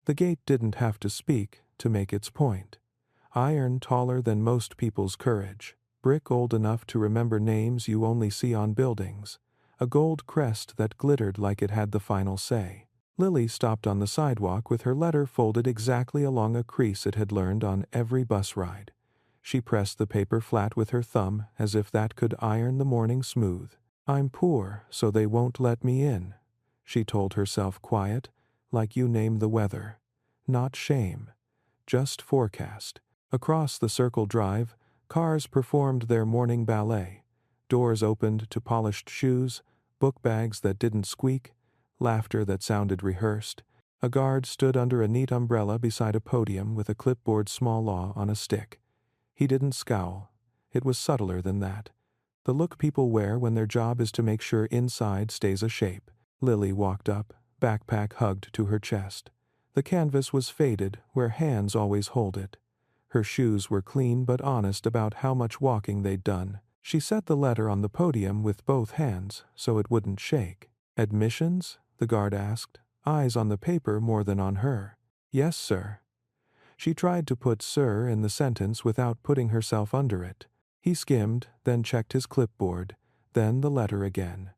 The gate didn't have to speak to make its point. Iron taller than most people's courage. Brick old enough to remember names you only see on buildings. A gold crest that glittered like it had the final say. Lily stopped on the sidewalk with her letter folded exactly along a crease it had learned on every bus ride. She pressed the paper flat with her thumb as if that could iron the morning smooth. "I'm poor, so they won't let me in," she told herself quiet, like you name the weather. Not shame. Just forecast. Across the Circle Drive, cars performed their morning ballet. Doors opened to polished shoes, book bags that didn't squeak, laughter that sounded rehearsed. A guard stood under a neat umbrella beside a podium with a clipboard small law on a stick. He didn't scowl. It was subtler than that. The look people wear when their job is to make sure inside stays a shape. Lily walked up, backpack hugged to her chest. The canvas was faded where hands always hold it. Her shoes were clean but honest about how much walking they'd done. She set the letter on the podium with both hands so it wouldn't shake. "Admissions?" the guard asked, eyes on the paper more than on her. "Yes, sir." She tried to put "sir" in the sentence without putting herself under it. He skimmed, then checked his clipboard, then the letter again.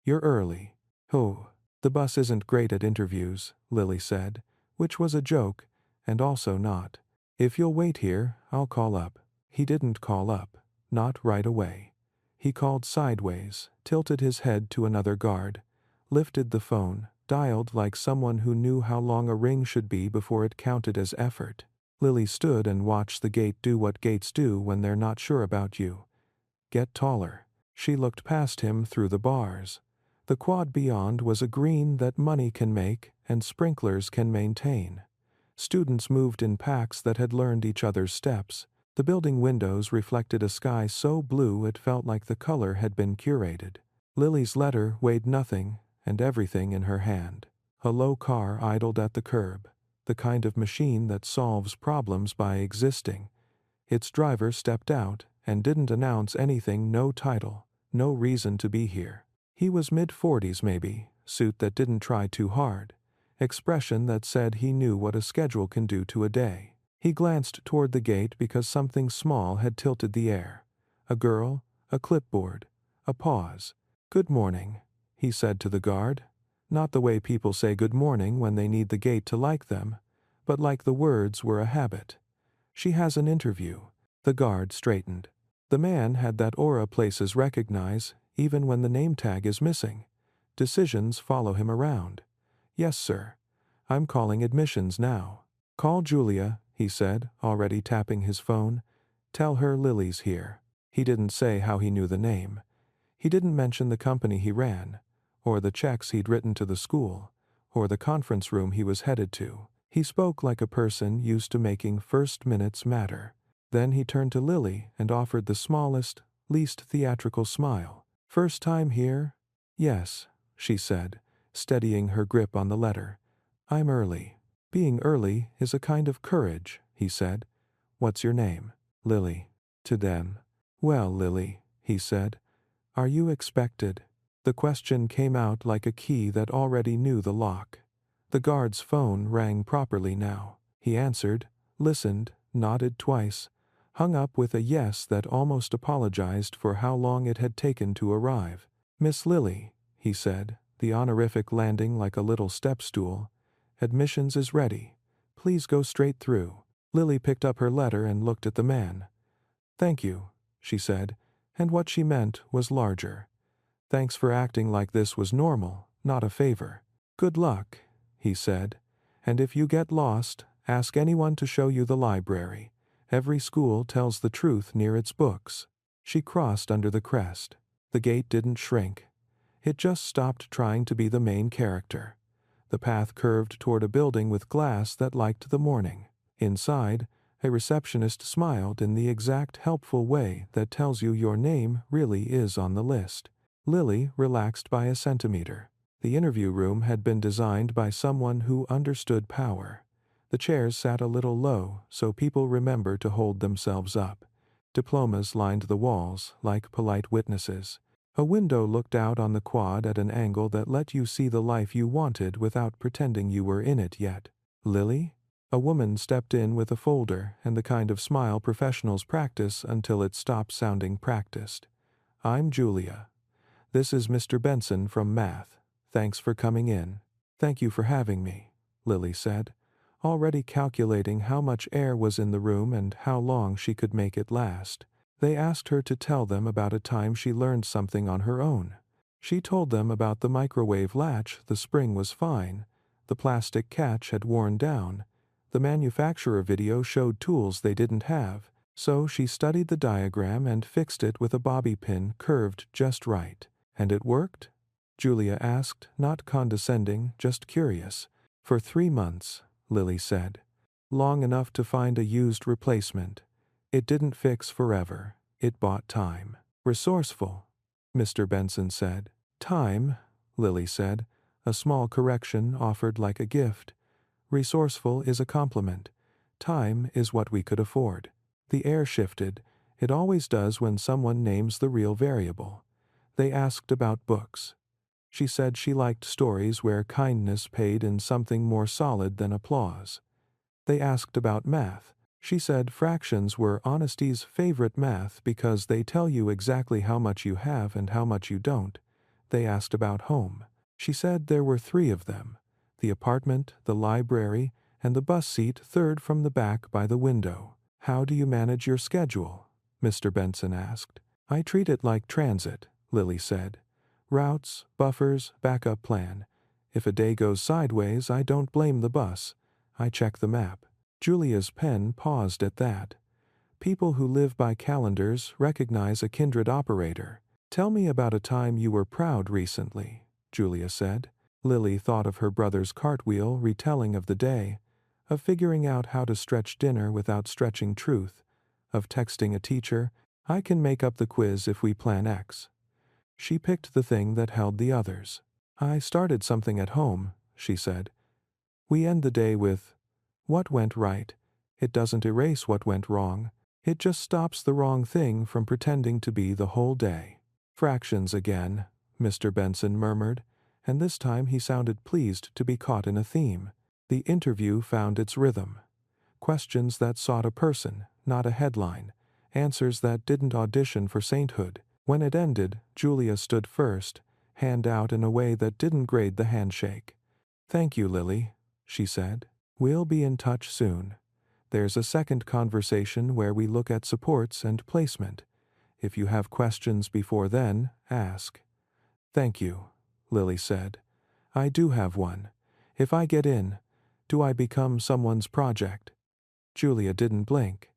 "You're early." "Oh, the bus isn't great at interviews," Lily said, which was a joke, and also not. "If you'll wait here, I'll call up." He didn't call up. Not right away. He called sideways, tilted his head to another guard, lifted the phone, dialed like someone who knew how long a ring should be before it counted as effort. Lily stood and watched the gate do what gates do when they're not sure about you. Get taller. She looked past him through the bars. The quad beyond was a green that money can make and sprinklers can maintain. Students moved in packs that had learned each other's steps. The building windows reflected a sky so blue it felt like the color had been curated. Lily's letter weighed nothing and everything in her hand. A low car idled at the curb, the kind of machine that solves problems by existing. Its driver stepped out and didn't announce anything, no title, no reason to be here. He was mid-40s maybe, suit that didn't try too hard, expression that said he knew what a schedule can do to a day. He glanced toward the gate because something small had tilted the air. A girl, a clipboard, a pause. "Good morning," he said to the guard. Not the way people say good morning when they need the gate to like them, but like the words were a habit. "She has an interview." The guard straightened. The man had that aura places recognize, even when the name tag is missing. Decisions follow him around. "Yes, sir. I'm calling admissions now." "Call Julia," he said, already tapping his phone. "Tell her Lily's here." He didn't say how he knew the name. He didn't mention the company he ran, or the checks he'd written to the school, or the conference room he was headed to. He spoke like a person used to making first minutes matter. Then he turned to Lily and offered the smallest, least theatrical smile. "First time here?" "Yes," she said, steadying her grip on the letter. "I'm early." "Being early is a kind of courage," he said. "What's your name?" "Lily." To them. "Well, Lily," he said, "are you expected?" The question came out like a key that already knew the lock. The guard's phone rang properly now. He answered, listened, nodded twice, hung up with a yes that almost apologized for how long it had taken to arrive. "Miss Lily," he said, the honorific landing like a little step stool. "Admissions is ready. Please go straight through." Lily picked up her letter and looked at the man. "Thank you," she said, and what she meant was larger. "Thanks for acting like this was normal, not a favor." "Good luck," he said, "and if you get lost, ask anyone to show you the library. Every school tells the truth near its books." She crossed under the crest. The gate didn't shrink. It just stopped trying to be the main character. The path curved toward a building with glass that liked the morning. Inside, a receptionist smiled in the exact helpful way that tells you your name really is on the list. Lily relaxed by a centimeter. The interview room had been designed by someone who understood power. The chairs sat a little low so people remember to hold themselves up. Diplomas lined the walls like polite witnesses. A window looked out on the quad at an angle that let you see the life you wanted without pretending you were in it yet. Lily? A woman stepped in with a folder and the kind of smile professionals practice until it stops sounding practiced. I'm Julia. This is Mr. Benson from Math. Thanks for coming in. Thank you for having me, Lily said, already calculating how much air was in the room and how long she could make it last. They asked her to tell them about a time she learned something on her own. She told them about the microwave latch. The spring was fine. The plastic catch had worn down. The manufacturer video showed tools they didn't have, so she studied the diagram and fixed it with a bobby pin curved just right. And it worked? Julia asked, not condescending, just curious. For 3 months, Lily said. Long enough to find a used replacement. It didn't fix forever. It bought time. Resourceful, Mr. Benson said. Time, Lily said, a small correction offered like a gift. Resourceful is a compliment. Time is what we could afford. The air shifted. It always does when someone names the real variable. They asked about books. She said she liked stories where kindness paid in something more solid than applause. They asked about math. She said fractions were honesty's favorite math because they tell you exactly how much you have and how much you don't. They asked about home. She said there were 3 of them: the apartment, the library, and the bus seat third from the back by the window. How do you manage your schedule? Mr. Benson asked. I treat it like transit, Lily said. Routes, buffers, backup plan. If a day goes sideways, I don't blame the bus. I check the map. Julia's pen paused at that. People who live by calendars recognize a kindred operator. Tell me about a time you were proud recently, Julia said. Lily thought of her brother's cartwheel retelling of the day, of figuring out how to stretch dinner without stretching truth, of texting a teacher, I can make up the quiz if we plan X. She picked the thing that held the others. I started something at home, she said. We end the day with, what went right? It doesn't erase what went wrong. It just stops the wrong thing from pretending to be the whole day. Fractions again, Mr. Benson murmured, and this time he sounded pleased to be caught in a theme. The interview found its rhythm. Questions that sought a person, not a headline. Answers that didn't audition for sainthood. When it ended, Julia stood first, hand out in a way that didn't grade the handshake. Thank you, Lily, she said. We'll be in touch soon. There's a second conversation where we look at supports and placement. If you have questions before then, ask. Thank you, Lily said. I do have one. If I get in, do I become someone's project? Julia didn't blink.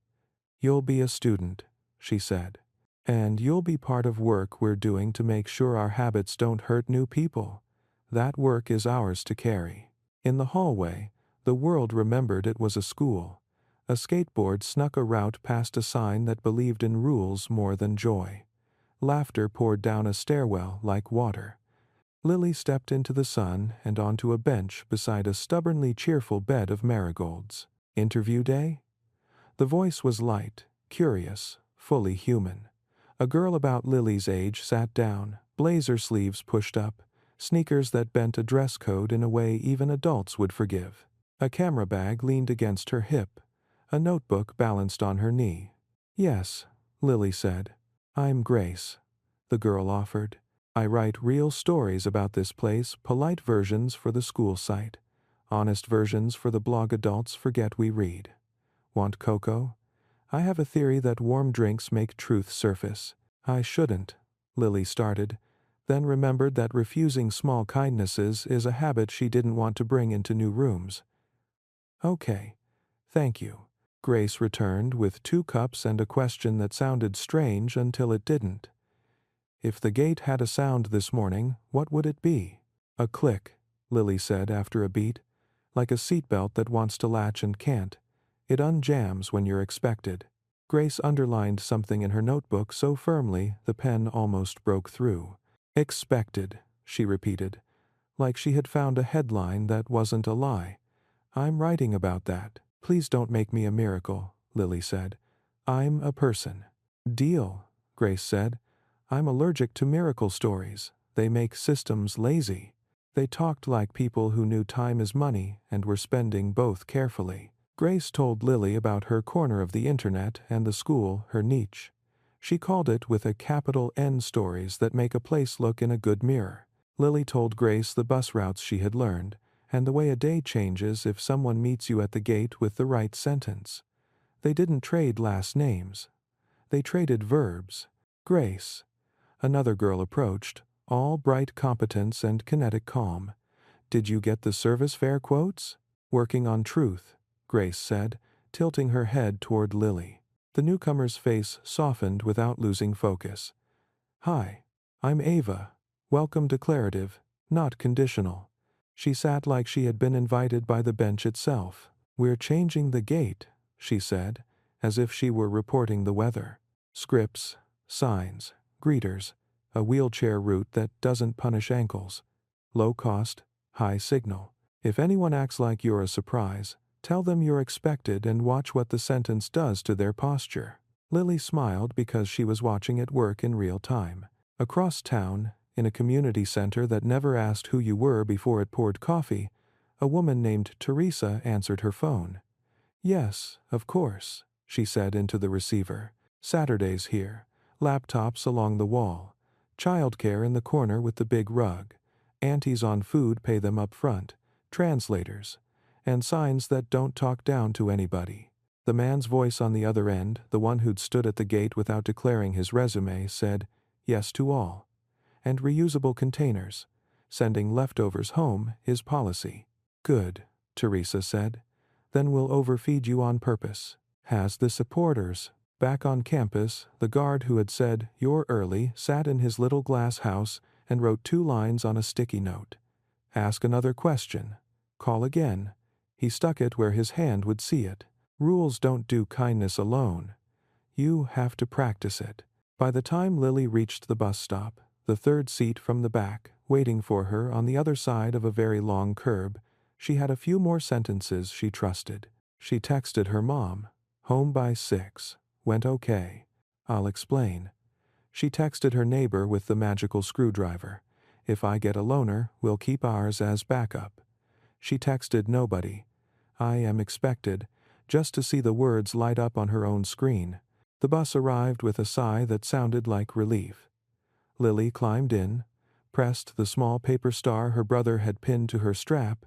You'll be a student, she said. And you'll be part of work we're doing to make sure our habits don't hurt new people. That work is ours to carry. In the hallway, the world remembered it was a school. A skateboard snuck a route past a sign that believed in rules more than joy. Laughter poured down a stairwell like water. Lily stepped into the sun and onto a bench beside a stubbornly cheerful bed of marigolds. Interview day? The voice was light, curious, fully human. A girl about Lily's age sat down, blazer sleeves pushed up, sneakers that bent a dress code in a way even adults would forgive. A camera bag leaned against her hip. A notebook balanced on her knee. Yes, Lily said. I'm Grace, the girl offered. I write real stories about this place, polite versions for the school site, honest versions for the blog adults forget we read. Want cocoa? I have a theory that warm drinks make truth surface. I shouldn't, Lily started, then remembered that refusing small kindnesses is a habit she didn't want to bring into new rooms. Okay, thank you, Grace returned with 2 cups and a question that sounded strange until it didn't. If the gate had a sound this morning, what would it be? A click, Lily said after a beat, like a seatbelt that wants to latch and can't. It unjams when you're expected. Grace underlined something in her notebook so firmly the pen almost broke through. Expected, she repeated, like she had found a headline that wasn't a lie. I'm writing about that. Please don't make me a miracle, Lily said. I'm a person. Deal, Grace said. I'm allergic to miracle stories. They make systems lazy. They talked like people who knew time is money and were spending both carefully. Grace told Lily about her corner of the internet and the school, her niche. She called it with a capital N stories that make a place look in a good mirror. Lily told Grace the bus routes she had learned, and the way a day changes if someone meets you at the gate with the right sentence. They didn't trade last names. They traded verbs. Grace. Another girl approached, all bright competence and kinetic calm. Did you get the service fare quotes? Working on truth, Grace said, tilting her head toward Lily. The newcomer's face softened without losing focus. Hi. I'm Ava. Welcome declarative, not conditional. She sat like she had been invited by the bench itself. We're changing the gate, she said, as if she were reporting the weather. Scripts, signs, greeters, a wheelchair route that doesn't punish ankles. Low cost, high signal. If anyone acts like you're a surprise, tell them you're expected and watch what the sentence does to their posture. Lily smiled because she was watching it work in real time. Across town, in a community center that never asked who you were before it poured coffee, a woman named Teresa answered her phone. Yes, of course, she said into the receiver. Saturdays here. Laptops along the wall. Childcare in the corner with the big rug. Aunties on food pay them up front. Translators. And signs that don't talk down to anybody. The man's voice on the other end, the one who'd stood at the gate without declaring his resume, said, yes to all. And reusable containers. Sending leftovers home is policy. Good, Teresa said. Then we'll overfeed you on purpose. Has the supporters. Back on campus, the guard who had said, you're early, sat in his little glass house and wrote 2 lines on a sticky note. Ask another question. Call again. He stuck it where his hand would see it. Rules don't do kindness alone. You have to practice it. By the time Lily reached the bus stop, the 3rd seat from the back, waiting for her on the other side of a very long curb, she had a few more sentences she trusted. She texted her mom. Home by 6. Went okay. I'll explain. She texted her neighbor with the magical screwdriver. If I get a loaner, we'll keep ours as backup. She texted nobody. I am expected, just to see the words light up on her own screen. The bus arrived with a sigh that sounded like relief. Lily climbed in, pressed the small paper star her brother had pinned to her strap,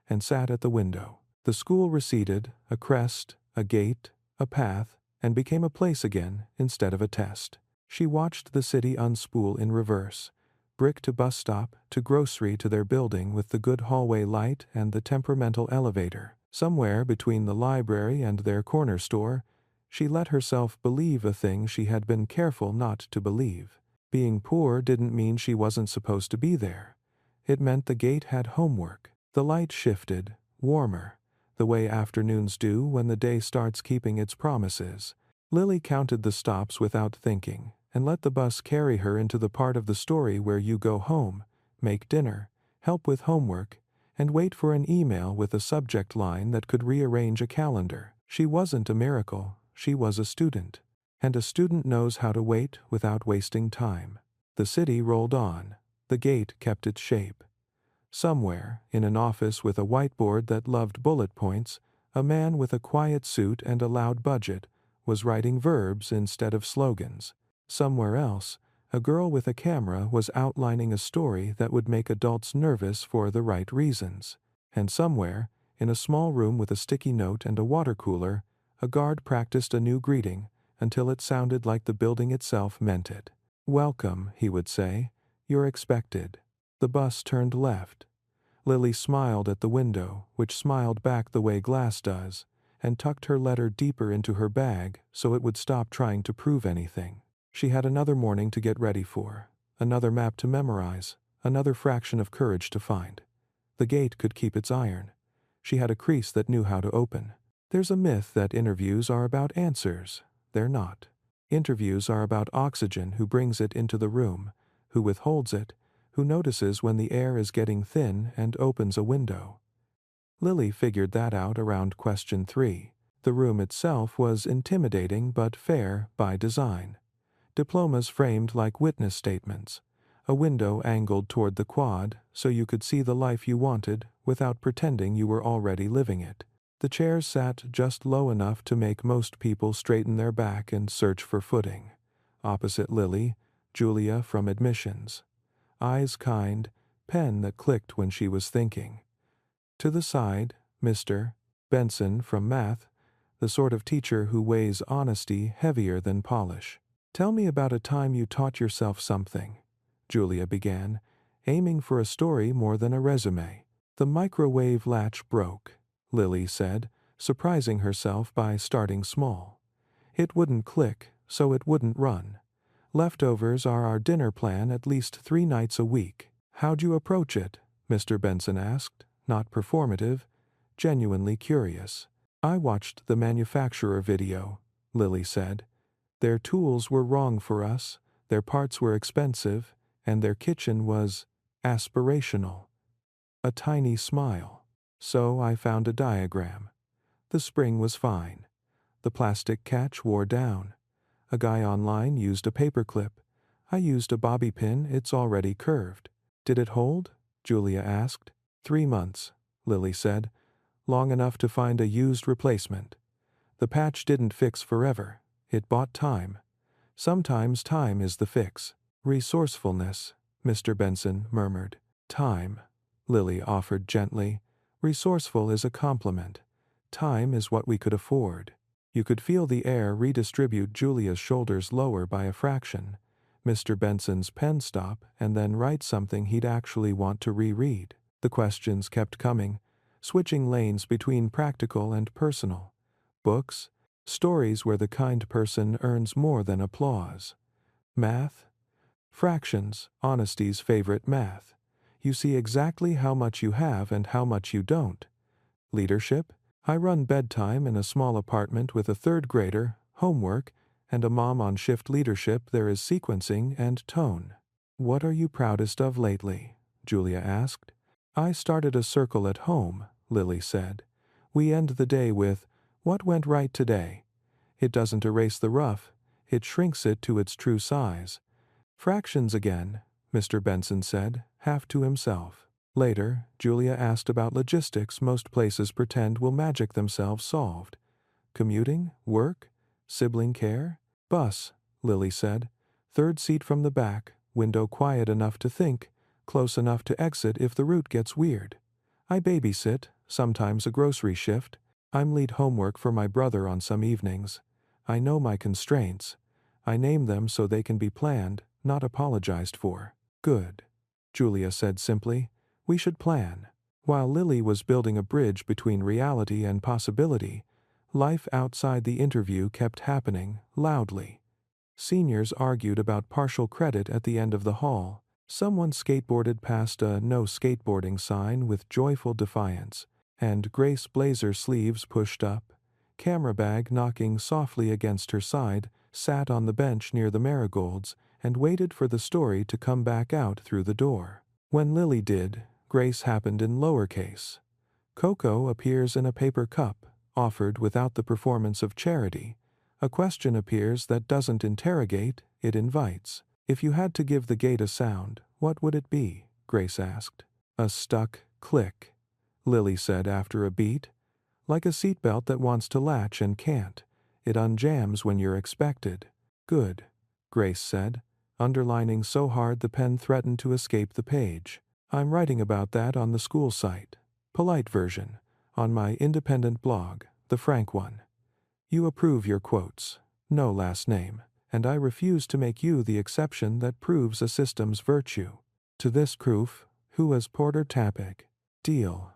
and sat at the window. The school receded, a crest, a gate, a path, and became a place again instead of a test. She watched the city unspool in reverse, brick to bus stop, to grocery to their building with the good hallway light and the temperamental elevator. Somewhere between the library and their corner store, she let herself believe a thing she had been careful not to believe. Being poor didn't mean she wasn't supposed to be there. It meant the gate had homework. The light shifted, warmer, the way afternoons do when the day starts keeping its promises. Lily counted the stops without thinking, and let the bus carry her into the part of the story where you go home, make dinner, help with homework, and wait for an email with a subject line that could rearrange a calendar. She wasn't a miracle, she was a student. And a student knows how to wait without wasting time. The city rolled on. The gate kept its shape. Somewhere, in an office with a whiteboard that loved bullet points, a man with a quiet suit and a loud budget was writing verbs instead of slogans. Somewhere else, a girl with a camera was outlining a story that would make adults nervous for the right reasons. And somewhere, in a small room with a sticky note and a water cooler, a guard practiced a new greeting until it sounded like the building itself meant it. Welcome, he would say. You're expected. The bus turned left. Lily smiled at the window, which smiled back the way glass does, and tucked her letter deeper into her bag so it would stop trying to prove anything. She had another morning to get ready for, another map to memorize, another fraction of courage to find. The gate could keep its iron. She had a crease that knew how to open. There's a myth that interviews are about answers. They're not. Interviews are about oxygen, who brings it into the room, who withholds it, who notices when the air is getting thin and opens a window. Lily figured that out around question 3. The room itself was intimidating but fair by design. Diplomas framed like witness statements. A window angled toward the quad, so you could see the life you wanted without pretending you were already living it. The chairs sat just low enough to make most people straighten their back and search for footing. Opposite Lily, Julia from admissions. Eyes kind, pen that clicked when she was thinking. To the side, Mr. Benson from math, the sort of teacher who weighs honesty heavier than polish. "Tell me about a time you taught yourself something," Julia began, aiming for a story more than a resume. "The microwave latch broke," Lily said, surprising herself by starting small. "It wouldn't click, so it wouldn't run. Leftovers are our dinner plan at least 3 nights a week." "How'd you approach it?" Mr. Benson asked, not performative, genuinely curious. "I watched the manufacturer video," Lily said. "Their tools were wrong for us, their parts were expensive, and their kitchen was aspirational." A tiny smile. "So I found a diagram. The spring was fine. The plastic catch wore down. A guy online used a paperclip. I used a bobby pin, it's already curved." "Did it hold?" Julia asked. 3 months, Lily said. "Long enough to find a used replacement. The patch didn't fix forever. It bought time. Sometimes time is the fix." "Resourcefulness," Mr. Benson murmured. "Time," Lily offered gently. "Resourceful is a compliment. Time is what we could afford." You could feel the air redistribute. Julia's shoulders lower by a fraction. Mr. Benson's pen stop and then write something he'd actually want to reread. The questions kept coming, switching lanes between practical and personal. Books, stories where the kind person earns more than applause. Math, fractions, honesty's favorite math. You see exactly how much you have and how much you don't. Leadership, I run bedtime in a small apartment with a 3rd grader, homework, and a mom on shift. Leadership, there is sequencing and tone. "What are you proudest of lately?" Julia asked. "I started a circle at home," Lily said. "We end the day with, 'What went right today?' It doesn't erase the rough, it shrinks it to its true size." "Fractions again," Mr. Benson said, half to himself. Later, Julia asked about logistics most places pretend will magic themselves solved. "Commuting? Work? Sibling care?" "Bus," Lily said. "3rd seat from the back, window quiet enough to think, close enough to exit if the route gets weird. I babysit, sometimes a grocery shift. I'm lead homework for my brother on some evenings. I know my constraints. I name them so they can be planned, not apologized for." "Good," Julia said simply. "We should plan." While Lily was building a bridge between reality and possibility, life outside the interview kept happening, loudly. Seniors argued about partial credit at the end of the hall. Someone skateboarded past a "no skateboarding" sign with joyful defiance, and Grace, blazer sleeves pushed up, camera bag knocking softly against her side, sat on the bench near the marigolds and waited for the story to come back out through the door. When Lily did, Grace happened in lowercase. Cocoa appears in a paper cup, offered without the performance of charity. A question appears that doesn't interrogate, it invites. "If you had to give the gate a sound, what would it be?" Grace asked. "A stuck click," Lily said after a beat. "Like a seatbelt that wants to latch and can't. It unjams when you're expected." "Good," Grace said, underlining so hard the pen threatened to escape the page. "I'm writing about that on the school site. Polite version. On my independent blog, the frank one. You approve your quotes. No last name. And I refuse to make you the exception that proves a system's virtue. To this proof, who as Porter Tapig?" "Deal,"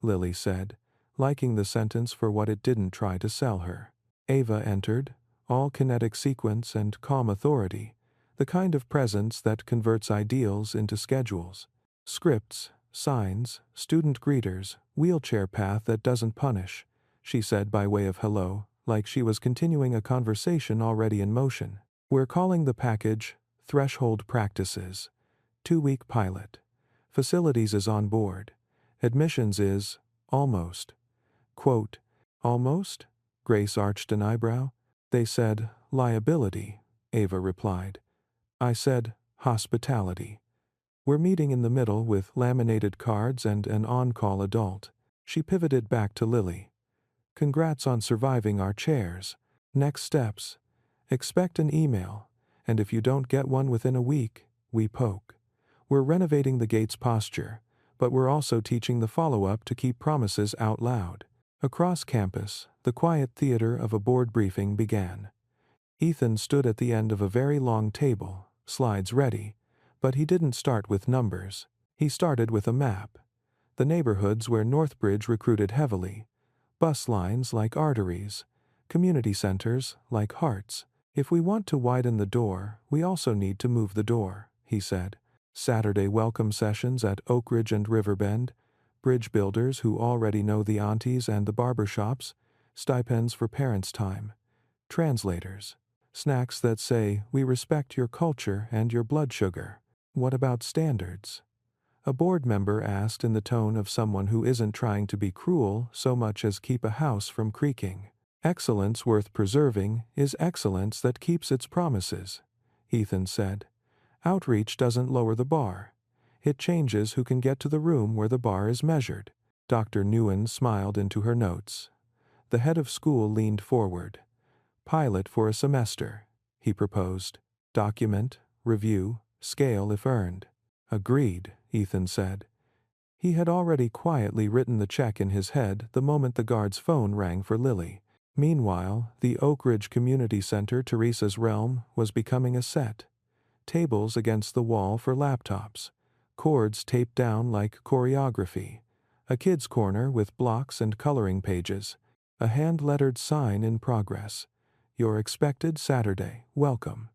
Lily said, liking the sentence for what it didn't try to sell her. Ava entered, all kinetic sequence and calm authority, the kind of presence that converts ideals into schedules. "Scripts, signs, student greeters, wheelchair path that doesn't punish," she said by way of hello, like she was continuing a conversation already in motion. "We're calling the package Threshold Practices. 2-week pilot. Facilities is on board. Admissions is almost." Quote, "Almost?" Grace arched an eyebrow. "They said liability," Ava replied. "I said hospitality. We're meeting in the middle with laminated cards and an on-call adult. She pivoted back to Lily. Congrats on surviving our chairs. Next steps. Expect an email, and if you don't get one within a week, we poke. We're renovating the gate's posture, but we're also teaching the follow-up to keep promises out loud. Across campus, the quiet theater of a board briefing began. Ethan stood at the end of a very long table, slides ready, but he didn't start with numbers. He started with a map. The neighborhoods where Northbridge recruited heavily. Bus lines like arteries. Community centers like hearts. If we want to widen the door, we also need to move the door, he said. Saturday welcome sessions at Oak Ridge and Riverbend. Bridge builders who already know the aunties and the barber shops. Stipends for parents' time. Translators. Snacks that say, we respect your culture and your blood sugar. What about standards? A board member asked in the tone of someone who isn't trying to be cruel so much as keep a house from creaking. Excellence worth preserving is excellence that keeps its promises, Ethan said. Outreach doesn't lower the bar. It changes who can get to the room where the bar is measured. Dr. Nguyen smiled into her notes. The head of school leaned forward. Pilot for a semester, he proposed. Document, review, scale if earned. Agreed, Ethan said. He had already quietly written the check in his head the moment the guard's phone rang for Lily. Meanwhile, the Oak Ridge Community Center, Teresa's realm, was becoming a set. Tables against the wall for laptops. Cords taped down like choreography. A kid's corner with blocks and coloring pages. A hand-lettered sign in progress. Your expected Saturday, welcome.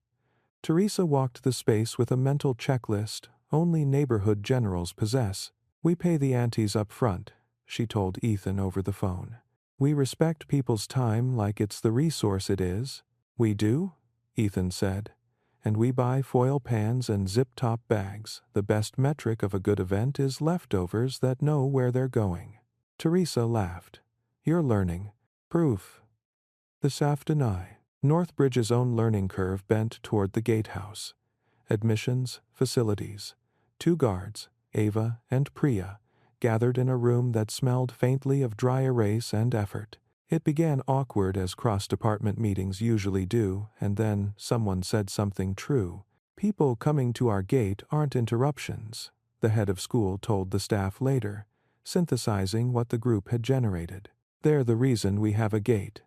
Teresa walked the space with a mental checklist only neighborhood generals possess. We pay the aunties up front, she told Ethan over the phone. We respect people's time like it's the resource it is. We do? Ethan said. And we buy foil pans and zip-top bags. The best metric of a good event is leftovers that know where they're going. Teresa laughed. You're learning. Proof. This afternoon, Northbridge's own learning curve bent toward the gatehouse. Admissions, facilities. 2 guards, Ava and Priya, gathered in a room that smelled faintly of dry erase and effort. It began awkward as cross-department meetings usually do, and then someone said something true. People coming to our gate aren't interruptions, the head of school told the staff later, synthesizing what the group had generated. They're the reason we have a gate.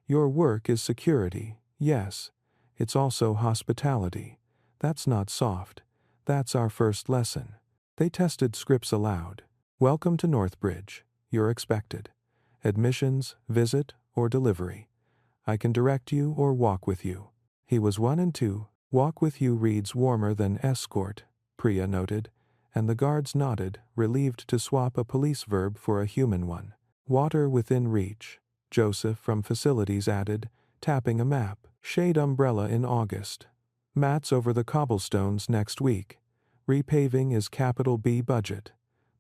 Your work is security, yes. It's also hospitality. That's not soft. That's our first lesson. They tested scripts aloud. Welcome to Northbridge. You're expected. Admissions, visit, or delivery. I can direct you or walk with you. He was 1 and 2. Walk with you reads warmer than escort, Priya noted, and the guards nodded, relieved to swap a police verb for a human one. Water within reach, Joseph from facilities added, tapping a map. Shade umbrella in August. Mats over the cobblestones next week. Repaving is capital B budget.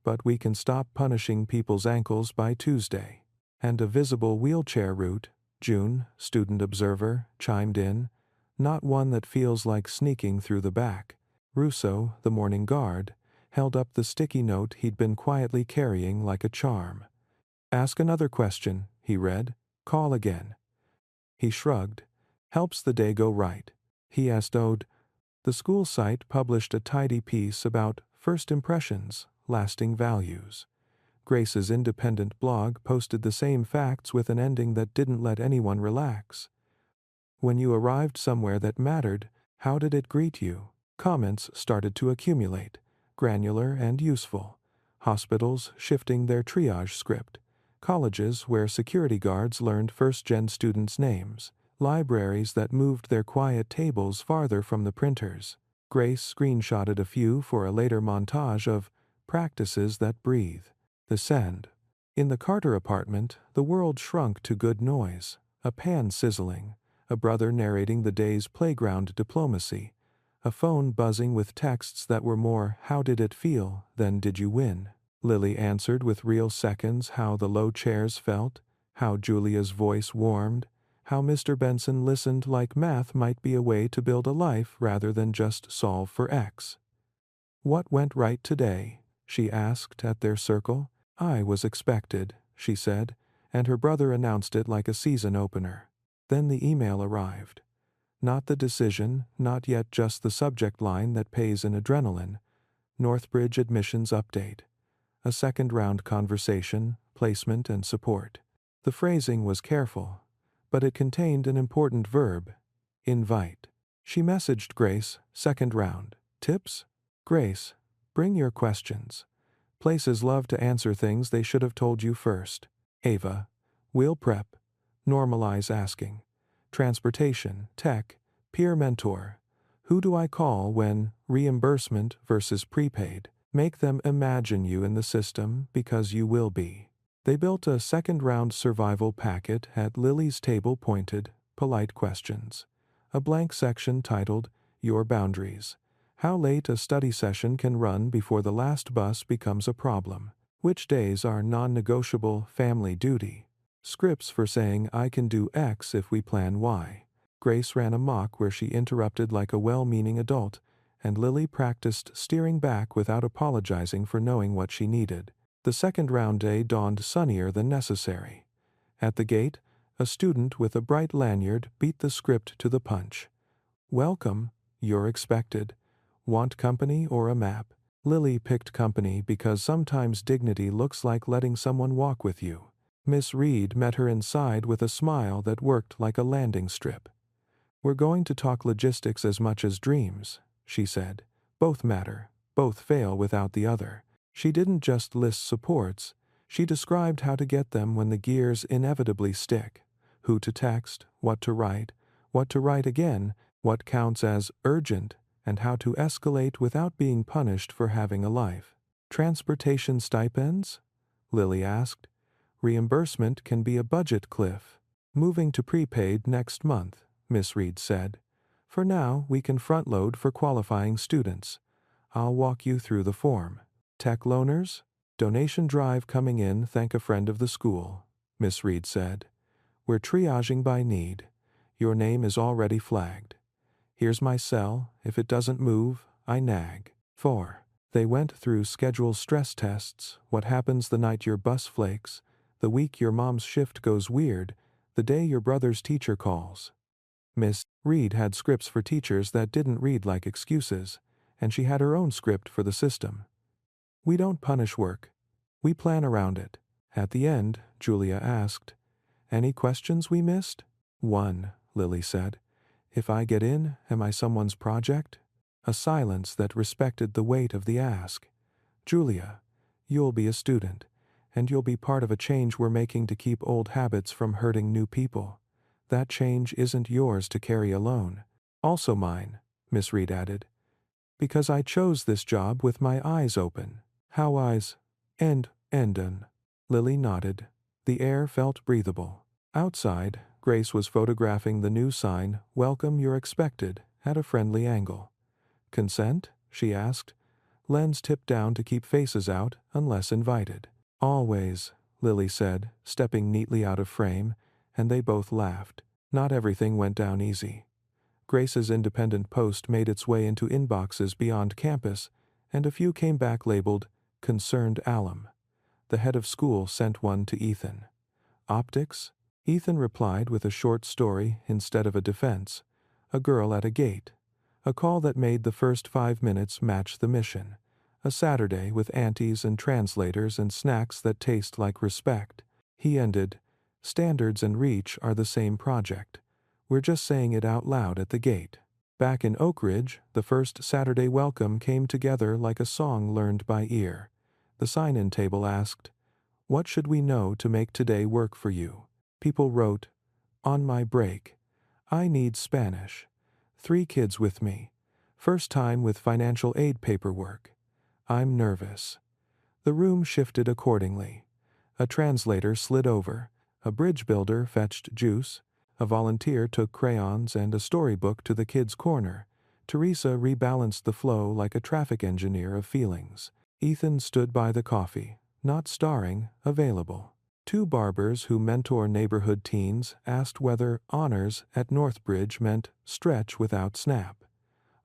But we can stop punishing people's ankles by Tuesday. And a visible wheelchair route, June, student observer, chimed in. Not one that feels like sneaking through the back. Russo, the morning guard, held up the sticky note he'd been quietly carrying like a charm. Ask another question, he read. Call again. He shrugged. Helps the day go right. He asked Ode. The school site published a tidy piece about first impressions, lasting values. Grace's independent blog posted the same facts with an ending that didn't let anyone relax. When you arrived somewhere that mattered, how did it greet you? Comments started to accumulate, granular and useful. Hospitals shifting their triage script. Colleges where security guards learned first-gen students' names. Libraries that moved their quiet tables farther from the printers. Grace screenshotted a few for a later montage of practices that breathe. The send. In the Carter apartment, the world shrunk to good noise. A pan sizzling. A brother narrating the day's playground diplomacy. A phone buzzing with texts that were more "how did it feel" than "did you win?" Lily answered with real seconds how the low chairs felt, how Julia's voice warmed, how Mr. Benson listened like math might be a way to build a life rather than just solve for X. "What went right today?" she asked at their circle. "I was expected," she said, and her brother announced it like a season opener. Then the email arrived. Not the decision, not yet, just the subject line that pays in adrenaline. Northbridge admissions update. A second-round conversation, placement and support. The phrasing was careful, but it contained an important verb: invite. She messaged Grace, second round. Tips? Grace, bring your questions. Places love to answer things they should have told you first. Ava, we'll prep. Normalize asking. Transportation, tech, peer mentor. Who do I call when reimbursement versus prepaid? Make them imagine you in the system, because you will be. They built a second-round survival packet at Lily's table, pointed, polite questions. A blank section titled, Your Boundaries. How late a study session can run before the last bus becomes a problem. Which days are non-negotiable family duty. Scripts for saying I can do X if we plan Y. Grace ran a mock where she interrupted like a well-meaning adult, and Lily practiced steering back without apologizing for knowing what she needed. The second-round day dawned sunnier than necessary. At the gate, a student with a bright lanyard beat the script to the punch. Welcome, you're expected. Want company or a map? Lily picked company because sometimes dignity looks like letting someone walk with you. Miss Reed met her inside with a smile that worked like a landing strip. We're going to talk logistics as much as dreams, she said. Both matter, both fail without the other. She didn't just list supports, she described how to get them when the gears inevitably stick. Who to text, what to write again, what counts as urgent, and how to escalate without being punished for having a life. Transportation stipends? Lily asked. Reimbursement can be a budget cliff. Moving to prepaid next month, Miss Reed said. For now, we can front-load for qualifying students. I'll walk you through the form. Tech loaners? Donation drive coming in, thank a friend of the school, Miss Reed said. We're triaging by need. Your name is already flagged. Here's my cell. If it doesn't move, I nag. 4. They went through schedule stress tests, what happens the night your bus flakes, the week your mom's shift goes weird, the day your brother's teacher calls. Miss Reed had scripts for teachers that didn't read like excuses, and she had her own script for the system. We don't punish work. We plan around it. At the end, Julia asked, Any questions we missed? 1, Lily said. If I get in, am I someone's project? A silence that respected the weight of the ask. Julia, you'll be a student, and you'll be part of a change we're making to keep old habits from hurting new people. That change isn't yours to carry alone. Also mine, Miss Reed added. Because I chose this job with my eyes open. How eyes? Enden. Lily nodded. The air felt breathable. Outside, Grace was photographing the new sign, Welcome, you're expected, at a friendly angle. Consent? She asked. Lens tipped down to keep faces out, unless invited. Always, Lily said, stepping neatly out of frame, and they both laughed. Not everything went down easy. Grace's independent post made its way into inboxes beyond campus, and a few came back labeled, Concerned Alum. The head of school sent one to Ethan. Optics? Ethan replied with a short story instead of a defense. A girl at a gate. A call that made the first 5 minutes match the mission. A Saturday with aunties and translators and snacks that taste like respect. He ended, Standards and reach are the same project. We're just saying it out loud at the gate. Back in Oak Ridge, the first Saturday welcome came together like a song learned by ear. The sign-in table asked, What should we know to make today work for you? People wrote, On my break. I need Spanish. 3 kids with me. First time with financial aid paperwork. I'm nervous. The room shifted accordingly. A translator slid over. A bridge builder fetched juice. A volunteer took crayons and a storybook to the kids' corner. Teresa rebalanced the flow like a traffic engineer of feelings. Ethan stood by the coffee, not starring, available. Two barbers who mentor neighborhood teens asked whether honors at Northbridge meant stretch without snap.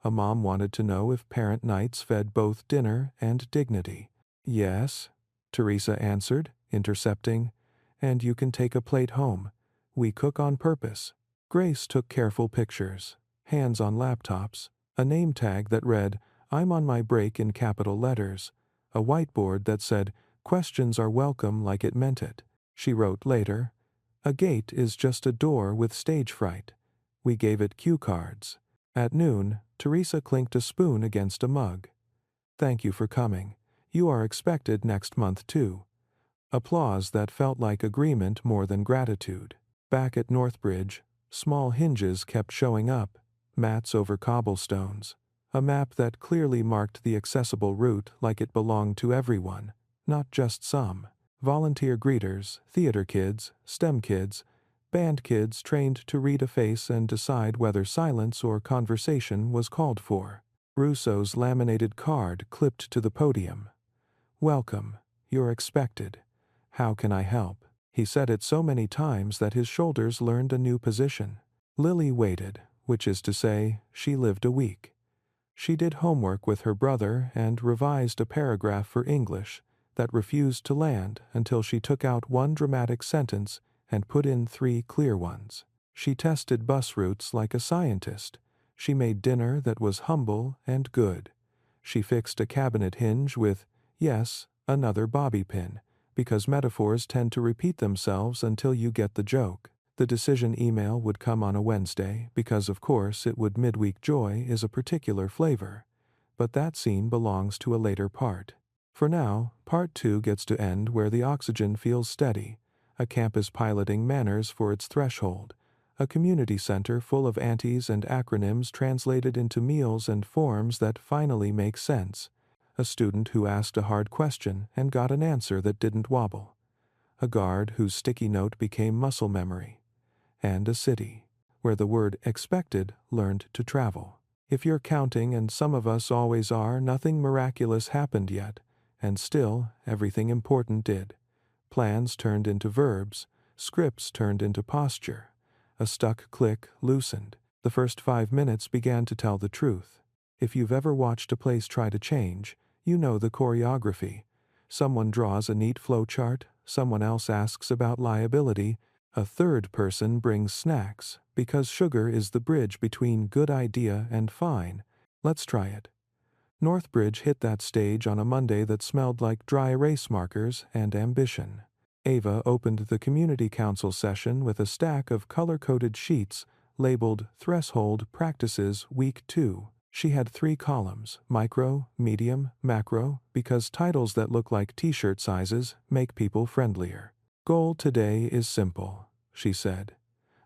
A mom wanted to know if parent nights fed both dinner and dignity. Yes, Teresa answered, intercepting. And you can take a plate home. We cook on purpose. Grace took careful pictures, hands on laptops, a name tag that read, "I'm on my break" in capital letters, a whiteboard that said, "Questions are welcome," like it meant it. She wrote later, "A gate is just a door with stage fright." We gave it cue cards. At noon, Teresa clinked a spoon against a mug. "Thank you for coming. You are expected next month too." Applause that felt like agreement more than gratitude. Back at Northbridge, small hinges kept showing up, mats over cobblestones, a map that clearly marked the accessible route like it belonged to everyone, not just some. Volunteer greeters, theater kids, STEM kids, band kids trained to read a face and decide whether silence or conversation was called for. Russo's laminated card clipped to the podium. "Welcome. You're expected. How can I help?" He said it so many times that his shoulders learned a new position. Lily waited, which is to say, she lived a week. She did homework with her brother and revised a paragraph for English that refused to land until she took out one dramatic sentence and put in 3 clear ones. She tested bus routes like a scientist. She made dinner that was humble and good. She fixed a cabinet hinge with, yes, another bobby pin, because metaphors tend to repeat themselves until you get the joke. The decision email would come on a Wednesday because, of course, it would. Midweek joy is a particular flavor. But that scene belongs to a later part. For now, part 2 gets to end where the oxygen feels steady, a campus piloting manners for its threshold, a community center full of aunties and acronyms translated into meals and forms that finally make sense, a student who asked a hard question and got an answer that didn't wobble, a guard whose sticky note became muscle memory, and a city where the word expected learned to travel. If you're counting, and some of us always are, nothing miraculous happened yet, and still everything important did. Plans turned into verbs, scripts turned into posture. A stuck click loosened. The first 5 minutes began to tell the truth. If you've ever watched a place try to change, you know the choreography. Someone draws a neat flowchart, someone else asks about liability, a third person brings snacks, because sugar is the bridge between good idea and fine. Let's try it. Northbridge hit that stage on a Monday that smelled like dry erase markers and ambition. Ava opened the community council session with a stack of color-coded sheets labeled Threshold Practices Week 2. She had 3 columns, micro, medium, macro, because titles that look like t-shirt sizes make people friendlier. "Goal today is simple," she said.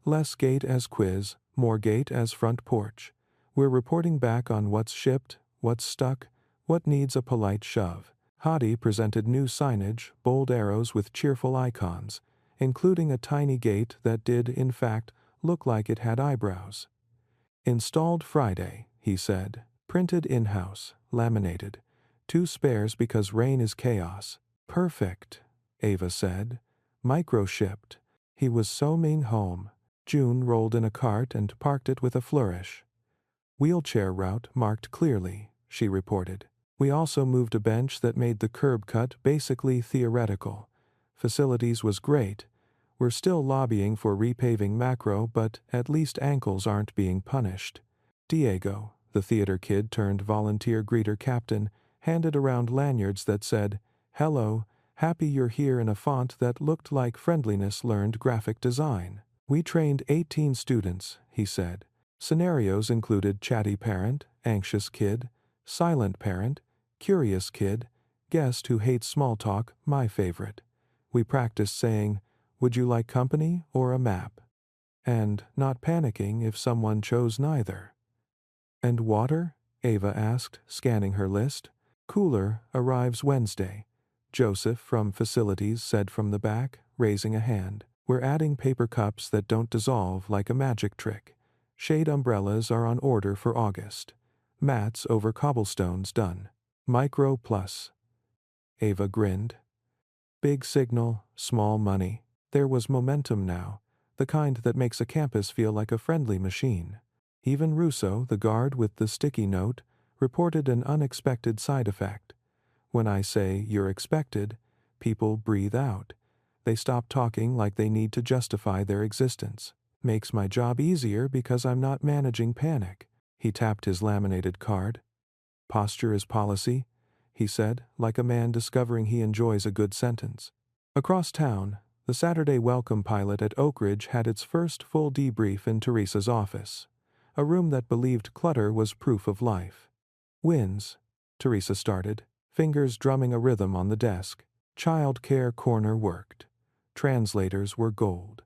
"Less gate as quiz, more gate as front porch. We're reporting back on what's shipped, what's stuck, what needs a polite shove." Hadi presented new signage, bold arrows with cheerful icons, including a tiny gate that did, in fact, look like it had eyebrows. "Installed Friday," he said. "Printed in-house, laminated. 2 spares because rain is chaos." "Perfect," Ava said. "Micro-shipped." He was zooming home. June rolled in a cart and parked it with a flourish. "Wheelchair route marked clearly," she reported. "We also moved a bench that made the curb cut basically theoretical. Facilities was great. We're still lobbying for repaving macro, but at least ankles aren't being punished." Diego, the theater kid turned volunteer greeter captain, handed around lanyards that said, "Hello, happy you're here," in a font that looked like friendliness learned graphic design. "We trained 18 students," he said. Scenarios included chatty parent, anxious kid, silent parent, curious kid, guest who hates small talk, my favorite. We practiced saying, "Would you like company or a map?" And not panicking if someone chose neither. "And water?" Ava asked, scanning her list. "Cooler arrives Wednesday," Joseph from facilities said from the back, raising a hand. "We're adding paper cups that don't dissolve like a magic trick. Shade umbrellas are on order for August. Mats over cobblestones done. Micro plus." Ava grinned. Big signal, small money. There was momentum now, the kind that makes a campus feel like a friendly machine. Even Russo, the guard with the sticky note, reported an unexpected side effect. When I say you're expected, people breathe out. They stop talking like they need to justify their existence. Makes my job easier because I'm not managing panic. He tapped his laminated card. Posture is policy, he said, like a man discovering he enjoys a good sentence. Across town, the Saturday welcome pilot at Oak Ridge had its first full debrief in Teresa's office, a room that believed clutter was proof of life. Wins, Teresa started, fingers drumming a rhythm on the desk. Child care corner worked. Translators were gold.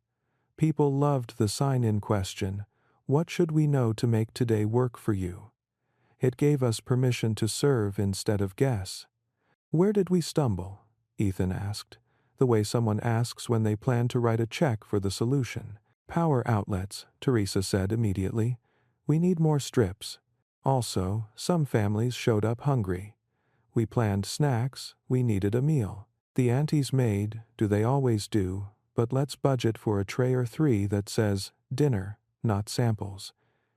People loved the sign-in question, "What should we know to make today work for you?" It gave us permission to serve instead of guess. Where did we stumble? Ethan asked, the way someone asks when they plan to write a check for the solution. Power outlets, Teresa said immediately. We need more strips. Also, some families showed up hungry. We planned snacks, we needed a meal. The aunties made, do they always do, but let's budget for a tray or three that says dinner, not samples.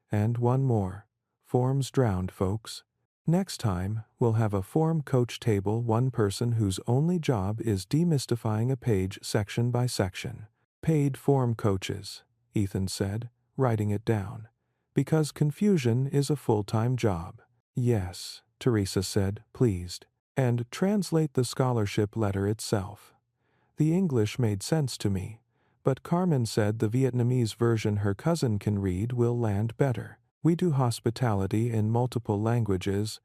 And one more. Forms drowned, folks. Next time, we'll have a form coach table, one person whose only job is demystifying a page section by section. Paid form coaches, Ethan said, writing it down. Because confusion is a full-time job. Yes, Teresa said, pleased. And translate the scholarship letter itself. The English made sense to me, but Carmen said the Vietnamese version her cousin can read will land better. We do hospitality in multiple languages,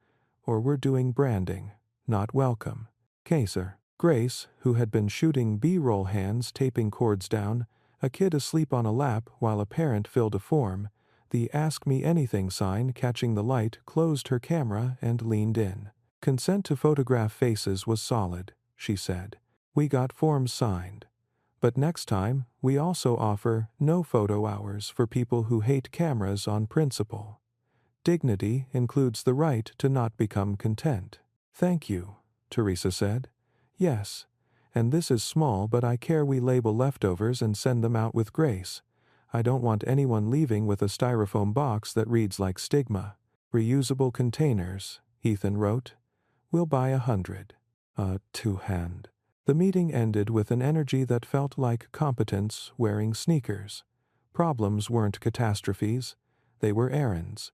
or we're doing branding, not welcome. Kaiser. Grace, who had been shooting B-roll hands taping cords down, a kid asleep on a lap while a parent filled a form, the Ask Me Anything sign catching the light, closed her camera and leaned in. Consent to photograph faces was solid, she said. We got forms signed. But next time, we also offer no photo hours for people who hate cameras on principle. Dignity includes the right to not become content. Thank you, Teresa said. Yes, and this is small, but I care we label leftovers and send them out with grace. I don't want anyone leaving with a styrofoam box that reads like stigma. Reusable containers, Ethan wrote. We'll buy 100. Two-hand. The meeting ended with an energy that felt like competence wearing sneakers. Problems weren't catastrophes. They were errands.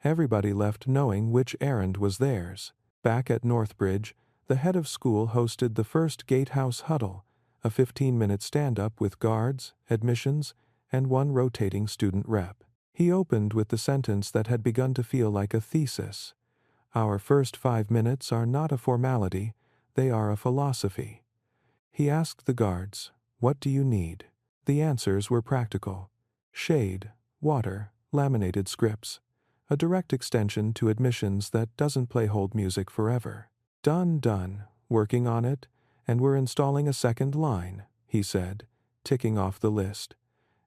Everybody left knowing which errand was theirs. Back at Northbridge, the head of school hosted the first gatehouse huddle, a 15-minute stand-up with guards, admissions, and one rotating student rep. He opened with the sentence that had begun to feel like a thesis. Our first 5 minutes are not a formality, they are a philosophy. He asked the guards, "What do you need?" The answers were practical. Shade, water, laminated scripts. A direct extension to admissions that doesn't play hold music forever. Done, working on it, and we're installing a second line, he said, ticking off the list.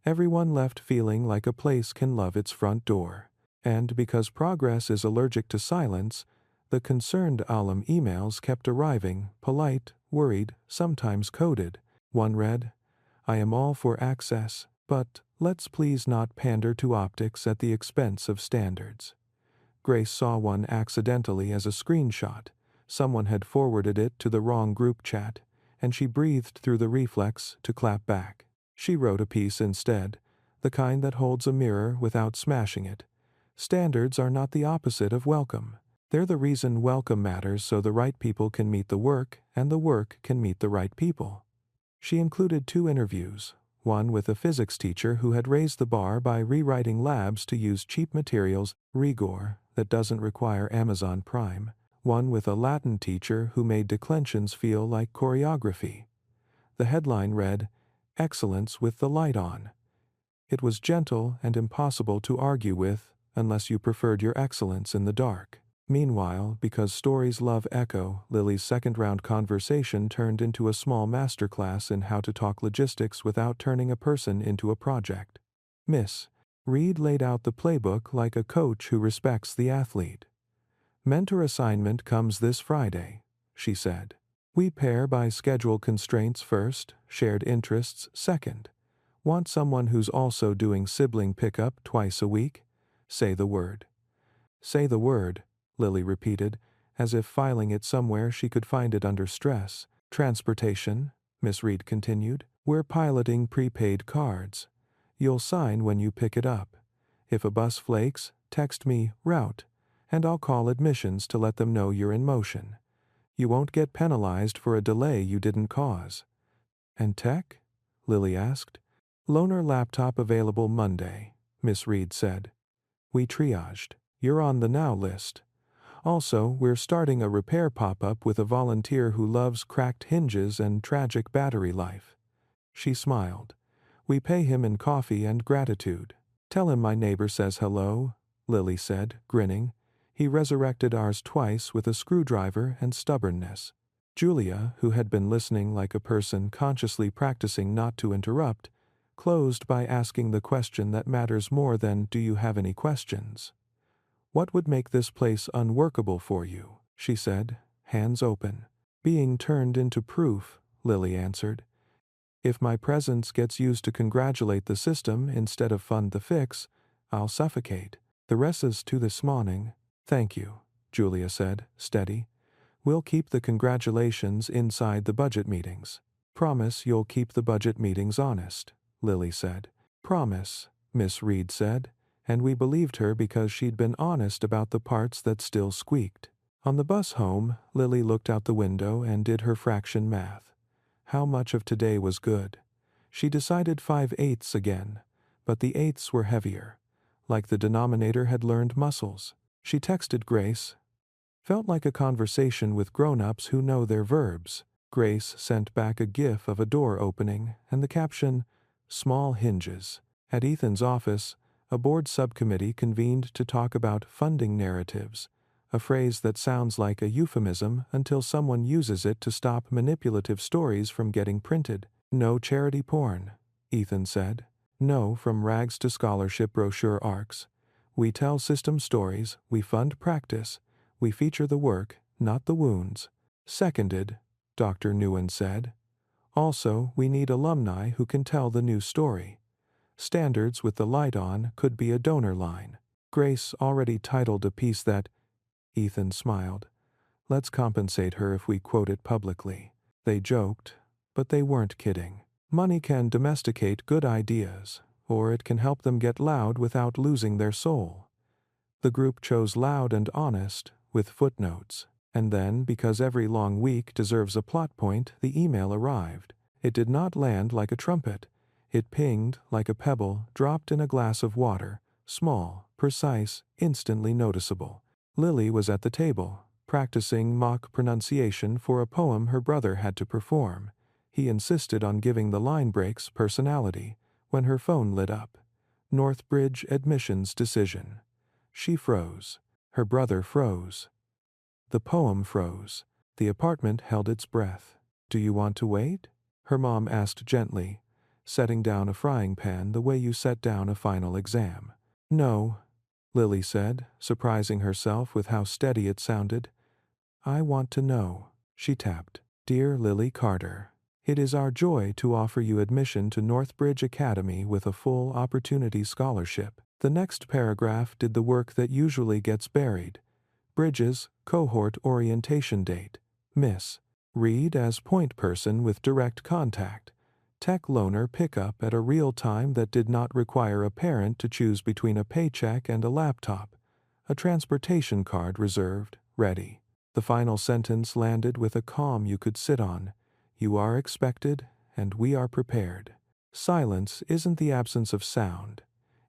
Everyone left feeling like a place can love its front door. And because progress is allergic to silence, the concerned alum emails kept arriving, polite, worried, sometimes coded. One read, I am all for access, but let's please not pander to optics at the expense of standards. Grace saw one accidentally as a screenshot. Someone had forwarded it to the wrong group chat, and she breathed through the reflex to clap back. She wrote a piece instead, the kind that holds a mirror without smashing it. Standards are not the opposite of welcome. They're the reason welcome matters, so the right people can meet the work, and the work can meet the right people. She included 2 interviews, one with a physics teacher who had raised the bar by rewriting labs to use cheap materials, rigor, that doesn't require Amazon Prime, one with a Latin teacher who made declensions feel like choreography. The headline read, Excellence with the light on. It was gentle and impossible to argue with, unless you preferred your excellence in the dark. Meanwhile, because stories love echo, Lily's second-round conversation turned into a small masterclass in how to talk logistics without turning a person into a project. Miss Reed laid out the playbook like a coach who respects the athlete. Mentor assignment comes this Friday, she said. We pair by schedule constraints first, shared interests second. Want someone who's also doing sibling pickup twice a week? Say the word. Say the word, Lily repeated, as if filing it somewhere she could find it under stress. Transportation, Miss Reed continued. We're piloting prepaid cards. You'll sign when you pick it up. If a bus flakes, text me route, and I'll call admissions to let them know you're in motion. You won't get penalized for a delay you didn't cause. And tech? Lily asked. Loaner laptop available Monday, Miss Reed said. We triaged. You're on the now list. Also, we're starting a repair pop-up with a volunteer who loves cracked hinges and tragic battery life. She smiled. We pay him in coffee and gratitude. Tell him my neighbor says hello, Lily said, grinning. He resurrected ours twice with a screwdriver and stubbornness. Julia, who had been listening like a person consciously practicing not to interrupt, closed by asking the question that matters more than do you have any questions. What would make this place unworkable for you? She said, hands open. Being turned into proof, Lily answered. If my presence gets used to congratulate the system instead of fund the fix, I'll suffocate. The rest is to this morning. Thank you, Julia said, steady. We'll keep the congratulations inside the budget meetings. Promise you'll keep the budget meetings honest, Lily said. Promise, Miss Reed said, and we believed her because she'd been honest about the parts that still squeaked. On the bus home, Lily looked out the window and did her fraction math. How much of today was good? She decided 5/8 again, but the eighths were heavier. Like the denominator had learned muscles. She texted Grace. Felt like a conversation with grown-ups who know their verbs. Grace sent back a gif of a door opening and the caption, Small hinges. At Ethan's office, a board subcommittee convened to talk about funding narratives, a phrase that sounds like a euphemism until someone uses it to stop manipulative stories from getting printed. No charity porn, Ethan said. No from rags to scholarship brochure arcs. We tell system stories, we fund practice, we feature the work, not the wounds. Seconded, Dr. Nguyen said. Also, we need alumni who can tell the new story. Standards with the light on could be a donor line. Grace already titled a piece that, Ethan smiled. Let's compensate her if we quote it publicly. They joked, but they weren't kidding. Money can domesticate good ideas, or it can help them get loud without losing their soul. The group chose loud and honest, with footnotes. And then, because every long week deserves a plot point, the email arrived. It did not land like a trumpet. It pinged like a pebble dropped in a glass of water, small, precise, instantly noticeable. Lily was at the table, practicing mock pronunciation for a poem her brother had to perform. He insisted on giving the line breaks personality when her phone lit up. Northbridge admissions decision. She froze. Her brother froze. The poem froze. The apartment held its breath. Do you want to wait? Her mom asked gently, setting down a frying pan the way you set down a final exam. No, Lily said, surprising herself with how steady it sounded. I want to know. She tapped. Dear Lily Carter, it is our joy to offer you admission to Northbridge Academy with a full opportunity scholarship. The next paragraph did the work that usually gets buried. Bridges, cohort orientation date. Miss Reed as point person with direct contact. Tech loaner pickup at a real time that did not require a parent to choose between a paycheck and a laptop. A transportation card reserved, ready. The final sentence landed with a calm you could sit on. You are expected, and we are prepared. Silence isn't the absence of sound.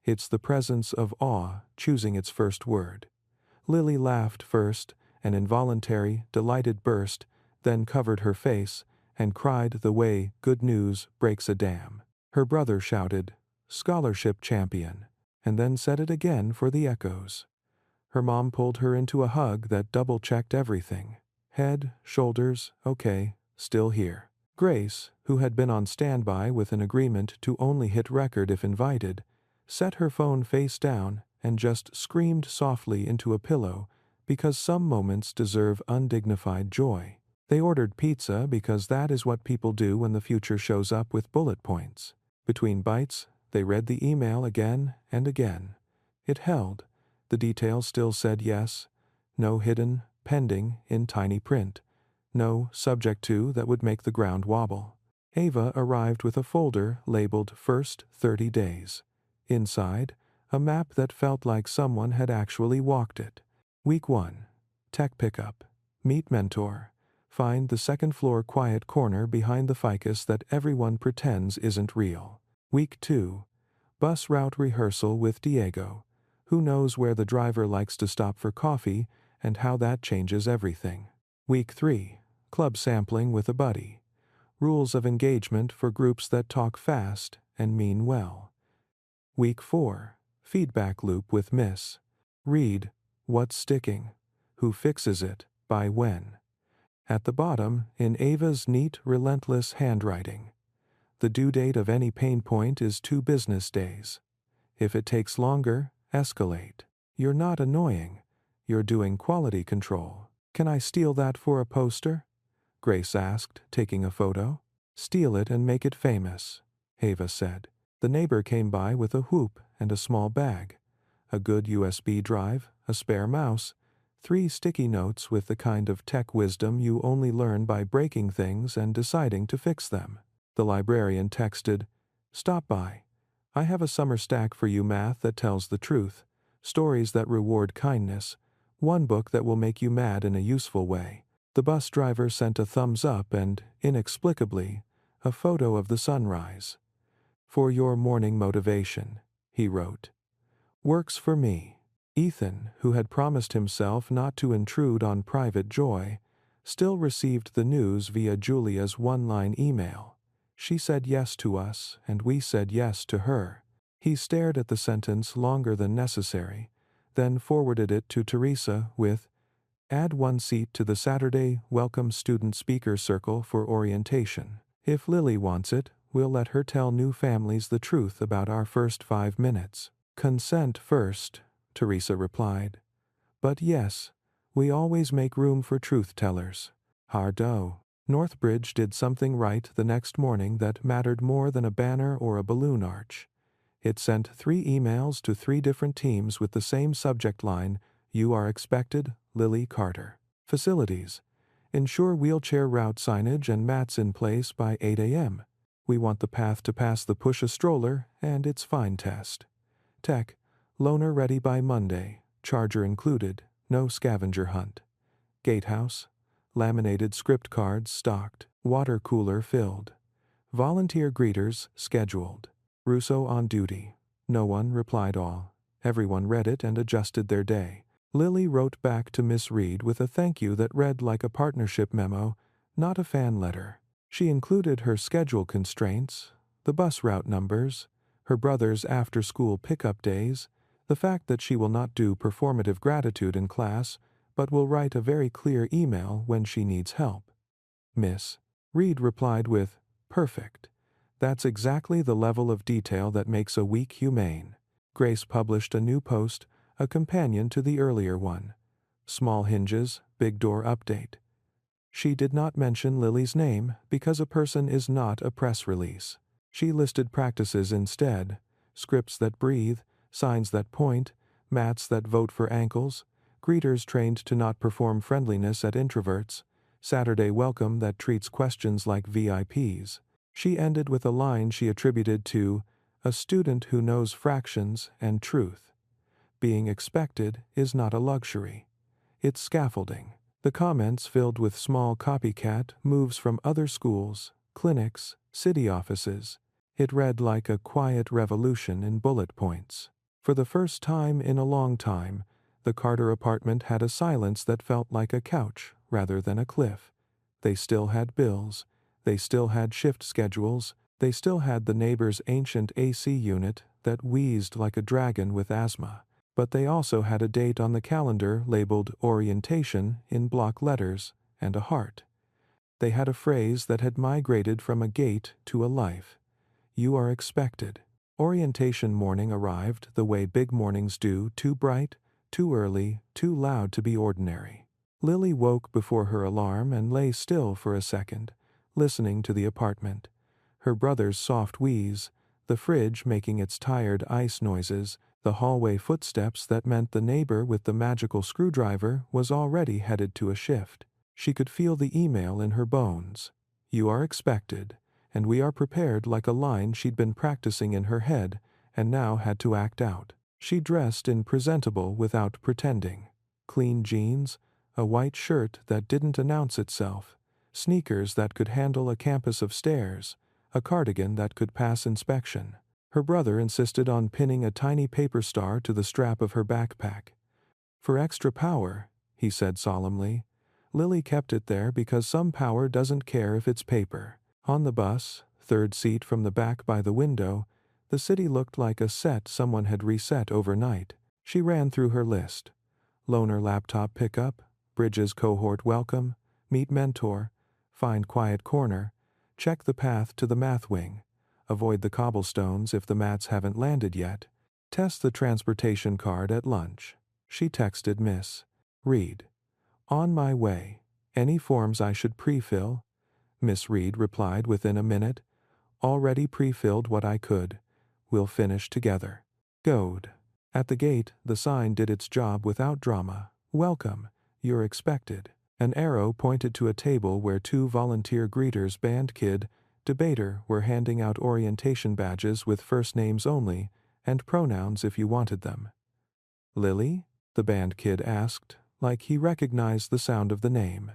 It's the presence of awe choosing its first word. Lily laughed first, an involuntary, delighted burst, then covered her face, and cried the way good news breaks a dam. Her brother shouted, Scholarship champion, and then said it again for the echoes. Her mom pulled her into a hug that double-checked everything. Head, shoulders, okay, still here. Grace, who had been on standby with an agreement to only hit record if invited, set her phone face down and just screamed softly into a pillow because some moments deserve undignified joy. They ordered pizza because that is what people do when the future shows up with bullet points. Between bites, they read the email again and again. It held. The details still said yes. No hidden, pending, in tiny print. No subject to that would make the ground wobble. Ava arrived with a folder labeled First 30 Days. Inside, a map that felt like someone had actually walked it. Week 1. Tech pickup. Meet mentor. Find the second-floor quiet corner behind the ficus that everyone pretends isn't real. Week 2. Bus route rehearsal with Diego. Who knows where the driver likes to stop for coffee and how that changes everything. Week 3. Club sampling with a buddy. Rules of engagement for groups that talk fast and mean well. Week 4. Feedback loop with Miss. Read, what's sticking? Who fixes it? By when? At the bottom, in Ava's neat, relentless handwriting. The due date of any pain point is 2 business days. If it takes longer, escalate. You're not annoying. You're doing quality control. Can I steal that for a poster? Grace asked, taking a photo. Steal it and make it famous, Ava said. The neighbor came by with a whoop and a small bag. A good USB drive, a spare mouse, 3 sticky notes with the kind of tech wisdom you only learn by breaking things and deciding to fix them. The librarian texted, "Stop by. I have a summer stack for you, math that tells the truth, stories that reward kindness, 1 book that will make you mad in a useful way." The bus driver sent a thumbs up and, inexplicably, a photo of the sunrise. "For your morning motivation," he wrote. "Works for me." Ethan, who had promised himself not to intrude on private joy, still received the news via Julia's one-line email. "She said yes to us, and we said yes to her." He stared at the sentence longer than necessary, then forwarded it to Teresa with, "Add 1 seat to the Saturday Welcome Student Speaker Circle for orientation. If Lily wants it, we'll let her tell new families the truth about our first 5 minutes." "Consent first," Teresa replied. "But yes, we always make room for truth-tellers." Hardo. Northbridge did something right the next morning that mattered more than a banner or a balloon arch. It sent 3 emails to 3 different teams with the same subject line, "You are expected, Lily Carter." Facilities. Ensure wheelchair route signage and mats in place by 8 a.m. We want the path to pass the push-a-stroller and its fine test. Tech. Loaner ready by Monday, charger included, no scavenger hunt. Gatehouse. Laminated script cards stocked, water cooler filled. Volunteer greeters scheduled. Russo on duty. No one replied all. Everyone read it and adjusted their day. Lily wrote back to Miss Reed with a thank you that read like a partnership memo, not a fan letter. She included her schedule constraints, the bus route numbers, her brother's after-school pickup days, the fact that she will not do performative gratitude in class, but will write a very clear email when she needs help. Miss Reed replied with, "Perfect. That's exactly the level of detail that makes a week humane." Grace published a new post, a companion to the earlier one. Small hinges, big door update. She did not mention Lily's name because a person is not a press release. She listed practices instead, scripts that breathe, signs that point, mats that vote for ankles, greeters trained to not perform friendliness at introverts, Saturday welcome that treats questions like VIPs. She ended with a line she attributed to a student who knows fractions and truth. Being expected is not a luxury. It's scaffolding. The comments filled with small copycat moves from other schools, clinics, city offices. It read like a quiet revolution in bullet points. For the first time in a long time, the Carter apartment had a silence that felt like a couch rather than a cliff. They still had bills. They still had shift schedules. They still had the neighbor's ancient AC unit that wheezed like a dragon with asthma. But they also had a date on the calendar labeled orientation in block letters and a heart. They had a phrase that had migrated from a gate to a life. You are expected. Orientation morning arrived the way big mornings do, too bright, too early, too loud to be ordinary. Lily woke before her alarm and lay still for a second, listening to the apartment. Her brother's soft wheeze, the fridge making its tired ice noises, the hallway footsteps that meant the neighbor with the magical screwdriver was already headed to a shift. She could feel the email in her bones. "You are expected," and "we are prepared," like a line she'd been practicing in her head and now had to act out. She dressed in presentable without pretending. Clean jeans, a white shirt that didn't announce itself, sneakers that could handle a campus of stairs, a cardigan that could pass inspection. Her brother insisted on pinning a tiny paper star to the strap of her backpack. "For extra power," he said solemnly. Lily kept it there because some power doesn't care if it's paper. On the bus, third seat from the back by the window, the city looked like a set someone had reset overnight. She ran through her list. Loaner laptop pickup, Bridges cohort welcome, meet mentor, find quiet corner, check the path to the math wing, avoid the cobblestones if the mats haven't landed yet, test the transportation card at lunch. She texted Miss Reed. "On my way. Any forms I should pre-fill?" Miss Reed replied within a minute. "Already pre-filled what I could. We'll finish together." Goad. At the gate, the sign did its job without drama. "Welcome. You're expected." An arrow pointed to a table where two volunteer greeters, band kid, debater, were handing out orientation badges with first names only, and pronouns if you wanted them. "Lily?" the band kid asked, like he recognized the sound of the name.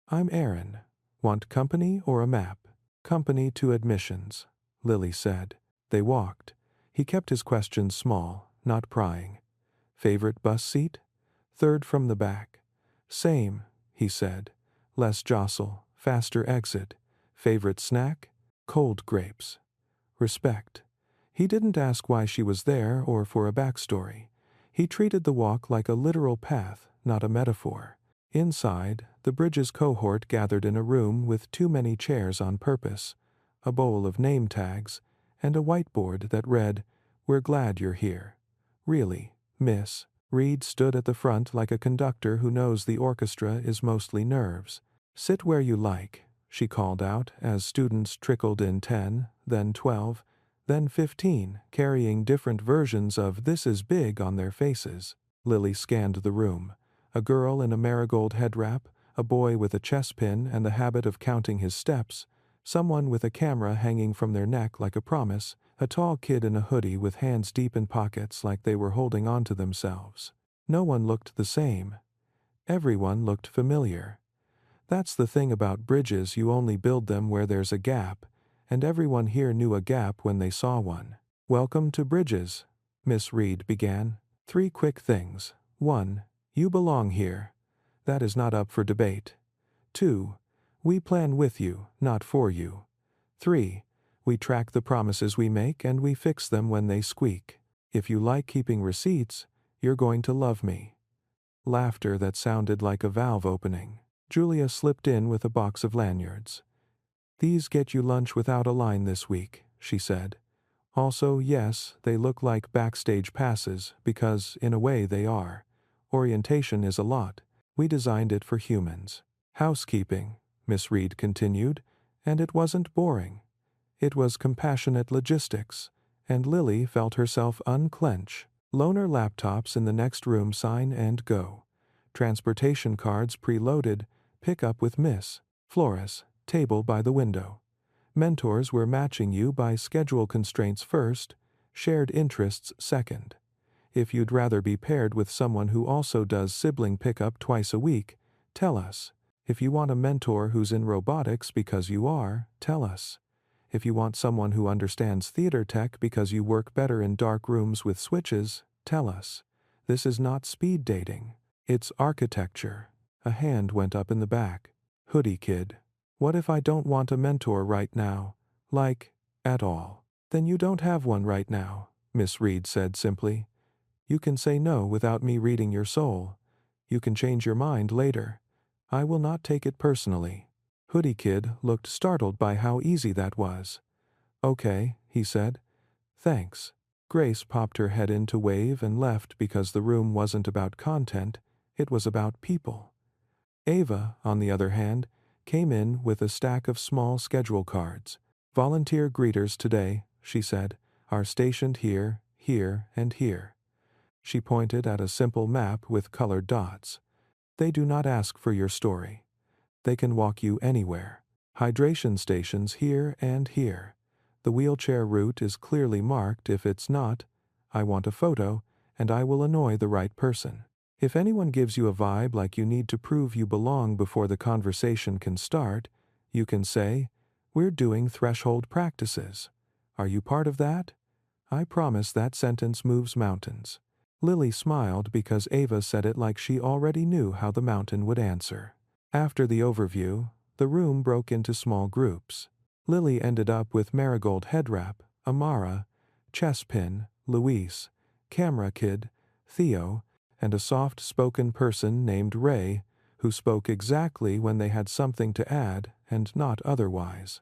"I'm Aaron. Want company or a map?" "Company to admissions," Lily said. They walked. He kept his questions small, not prying. "Favorite bus seat?" "Third from the back." "Same," he said. "Less jostle, faster exit." "Favorite snack?" "Cold grapes." Respect. He didn't ask why she was there or for a backstory. He treated the walk like a literal path, not a metaphor. Inside, the Bridges cohort gathered in a room with too many chairs on purpose, a bowl of name tags, and a whiteboard that read, "We're glad you're here." "Really, Miss." Reed stood at the front like a conductor who knows the orchestra is mostly nerves. "Sit where you like," she called out as students trickled in 10, then 12, then 15, carrying different versions of "This is big" on their faces. Lily scanned the room. A girl in a marigold head wrap, a boy with a chess pin and the habit of counting his steps, someone with a camera hanging from their neck like a promise, a tall kid in a hoodie with hands deep in pockets like they were holding on to themselves. No one looked the same. Everyone looked familiar. That's the thing about bridges, you only build them where there's a gap, and everyone here knew a gap when they saw one. "Welcome to Bridges," Miss Reed began. "3 quick things. 1. You belong here. That is not up for debate. 2. We plan with you, not for you. 3. We track the promises we make and we fix them when they squeak. If you like keeping receipts, you're going to love me." Laughter that sounded like a valve opening. Julia slipped in with a box of lanyards. "These get you lunch without a line this week," she said. "Also, yes, they look like backstage passes because, in a way, they are. Orientation is a lot. We designed it for humans." "Housekeeping," Miss Reed continued, and it wasn't boring. It was compassionate logistics, and Lily felt herself unclench. Loaner laptops in the next room, sign and go. Transportation cards preloaded, pick up with Miss Flores, table by the window. Mentors were matching you by schedule constraints first, shared interests second. If you'd rather be paired with someone who also does sibling pickup twice a week, tell us. If you want a mentor who's in robotics because you are, tell us. If you want someone who understands theater tech because you work better in dark rooms with switches, tell us. This is not speed dating. It's architecture. A hand went up in the back. "Hoodie kid. What if I don't want a mentor right now? Like, at all?" "Then you don't have one right now," Miss Reed said simply. "You can say no without me reading your soul. You can change your mind later. I will not take it personally." Hoodie kid looked startled by how easy that was. "Okay," he said. "Thanks." Grace popped her head in to wave and left because the room wasn't about content, it was about people. Ava, on the other hand, came in with a stack of small schedule cards. Volunteer greeters today, she said, are stationed here, here, and here. She pointed at a simple map with colored dots. They do not ask for your story. They can walk you anywhere. Hydration stations here and here. The wheelchair route is clearly marked. If it's not, I want a photo, and I will annoy the right person. If anyone gives you a vibe like you need to prove you belong before the conversation can start, you can say, "We're doing threshold practices. Are you part of that?" I promise that sentence moves mountains. Lily smiled because Ava said it like she already knew how the mountain would answer. After the overview, the room broke into small groups. Lily ended up with Marigold Headwrap, Amara, Chesspin, Luis, Camera Kid, Theo, and a soft-spoken person named Ray, who spoke exactly when they had something to add and not otherwise.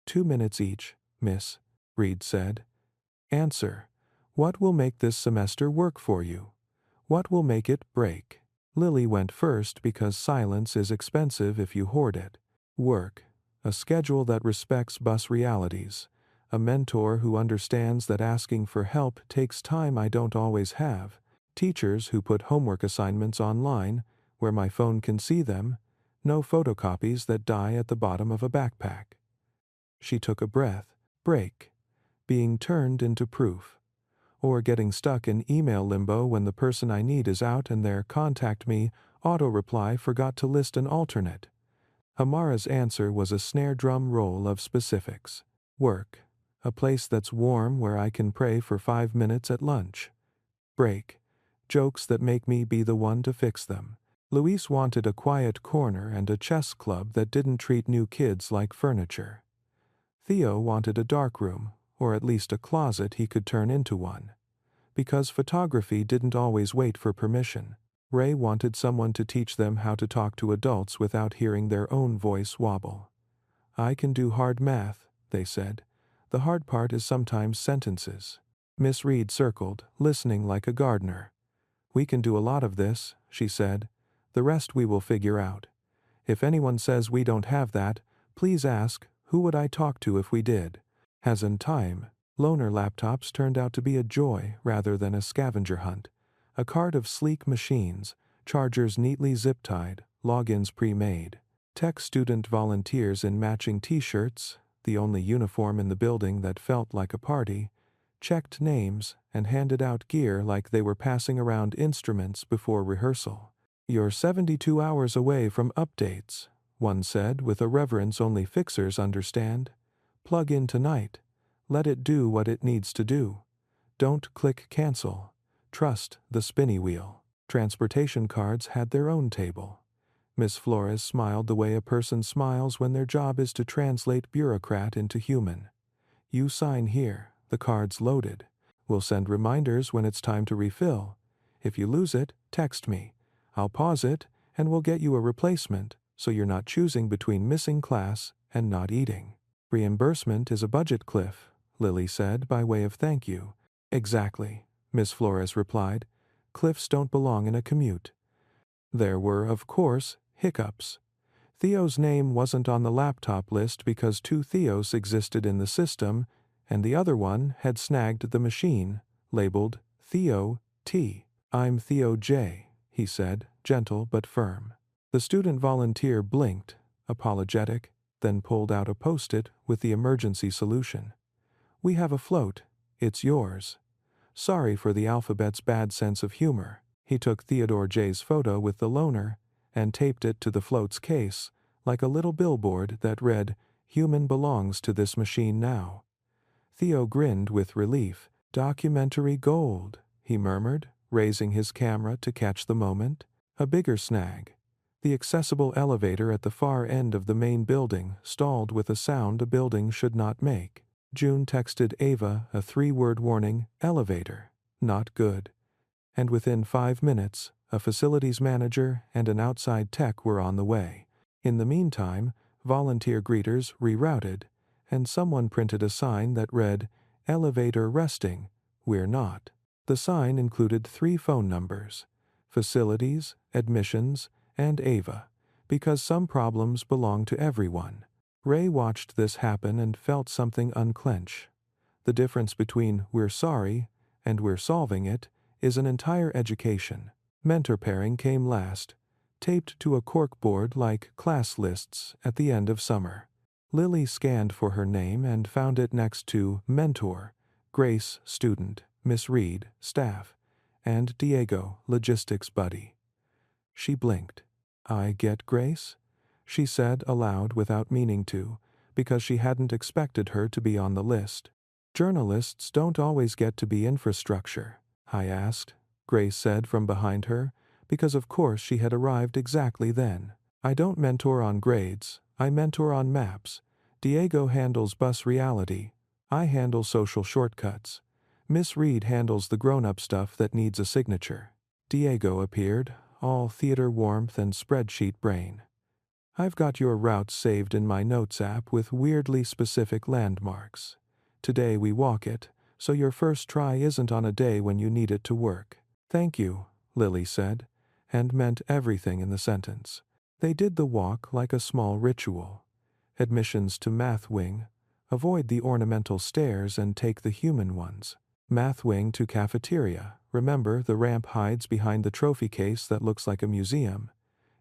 2 minutes each, Miss, Reed said. Answer. What will make this semester work for you? What will make it break? Lily went first because silence is expensive if you hoard it. Work. A schedule that respects bus realities. A mentor who understands that asking for help takes time I don't always have. Teachers who put homework assignments online, where my phone can see them. No photocopies that die at the bottom of a backpack. She took a breath. Break. Being turned into proof. Or getting stuck in email limbo when the person I need is out and their "contact me" auto-reply forgot to list an alternate. Amara's answer was a snare drum roll of specifics. Work. A place that's warm where I can pray for 5 minutes at lunch. Break. Jokes that make me be the one to fix them. Luis wanted a quiet corner and a chess club that didn't treat new kids like furniture. Theo wanted a dark room, or at least a closet he could turn into one. Because photography didn't always wait for permission. Ray wanted someone to teach them how to talk to adults without hearing their own voice wobble. I can do hard math, they said. The hard part is sometimes sentences. Miss Reed circled, listening like a gardener. We can do a lot of this, she said. The rest we will figure out. If anyone says we don't have that, please ask, who would I talk to if we did? As in time, loaner laptops turned out to be a joy rather than a scavenger hunt. A cart of sleek machines, chargers neatly zip-tied, logins pre-made. Tech student volunteers in matching t-shirts, the only uniform in the building that felt like a party, checked names and handed out gear like they were passing around instruments before rehearsal. You're 72 hours away from updates, one said with a reverence only fixers understand. Plug in tonight. Let it do what it needs to do. Don't click cancel. Trust the spinny wheel. Transportation cards had their own table. Miss Flores smiled the way a person smiles when their job is to translate bureaucrat into human. You sign here. The card's loaded. We'll send reminders when it's time to refill. If you lose it, text me. I'll pause it, and we'll get you a replacement, so you're not choosing between missing class and not eating. Reimbursement is a budget cliff, Lily said by way of thank you. Exactly, Miss Flores replied. Cliffs don't belong in a commute. There were, of course, hiccups. Theo's name wasn't on the laptop list because 2 Theos existed in the system, and the other one had snagged the machine, labeled Theo T. I'm Theo J, he said, gentle but firm. The student volunteer blinked, apologetic, then pulled out a post-it with the emergency solution. We have a float. It's yours. Sorry for the alphabet's bad sense of humor. He took Theodore J's photo with the loaner and taped it to the float's case, like a little billboard that read, Human belongs to this machine now. Theo grinned with relief. Documentary gold, he murmured, raising his camera to catch the moment. A bigger snag. The accessible elevator at the far end of the main building stalled with a sound a building should not make. June texted Ava a 3-word warning, elevator, not good. And within 5 minutes, a facilities manager and an outside tech were on the way. In the meantime, volunteer greeters rerouted, and someone printed a sign that read, Elevator resting, we're not. The sign included 3 phone numbers, facilities, admissions, and Ava. Because some problems belong to everyone. Ray watched this happen and felt something unclench. The difference between "we're sorry" and "we're solving it" is an entire education. Mentor pairing came last, taped to a corkboard like class lists at the end of summer. Lily scanned for her name and found it next to Mentor, Grace, student, Miss Reed, staff, and Diego, logistics buddy. She blinked. "I get Grace?" she said aloud without meaning to, because she hadn't expected her to be on the list. "Journalists don't always get to be infrastructure," I asked, Grace said from behind her, because of course she had arrived exactly then. "I don't mentor on grades, I mentor on maps. Diego handles bus reality. I handle social shortcuts. Miss Reed handles the grown-up stuff that needs a signature." Diego appeared, all theater warmth and spreadsheet brain. "I've got your routes saved in my notes app with weirdly specific landmarks. Today we walk it, so your first try isn't on a day when you need it to work." "Thank you," Lily said, and meant everything in the sentence. They did the walk like a small ritual. Admissions to Math Wing. Avoid the ornamental stairs and take the human ones. Math Wing to cafeteria. Remember, the ramp hides behind the trophy case that looks like a museum.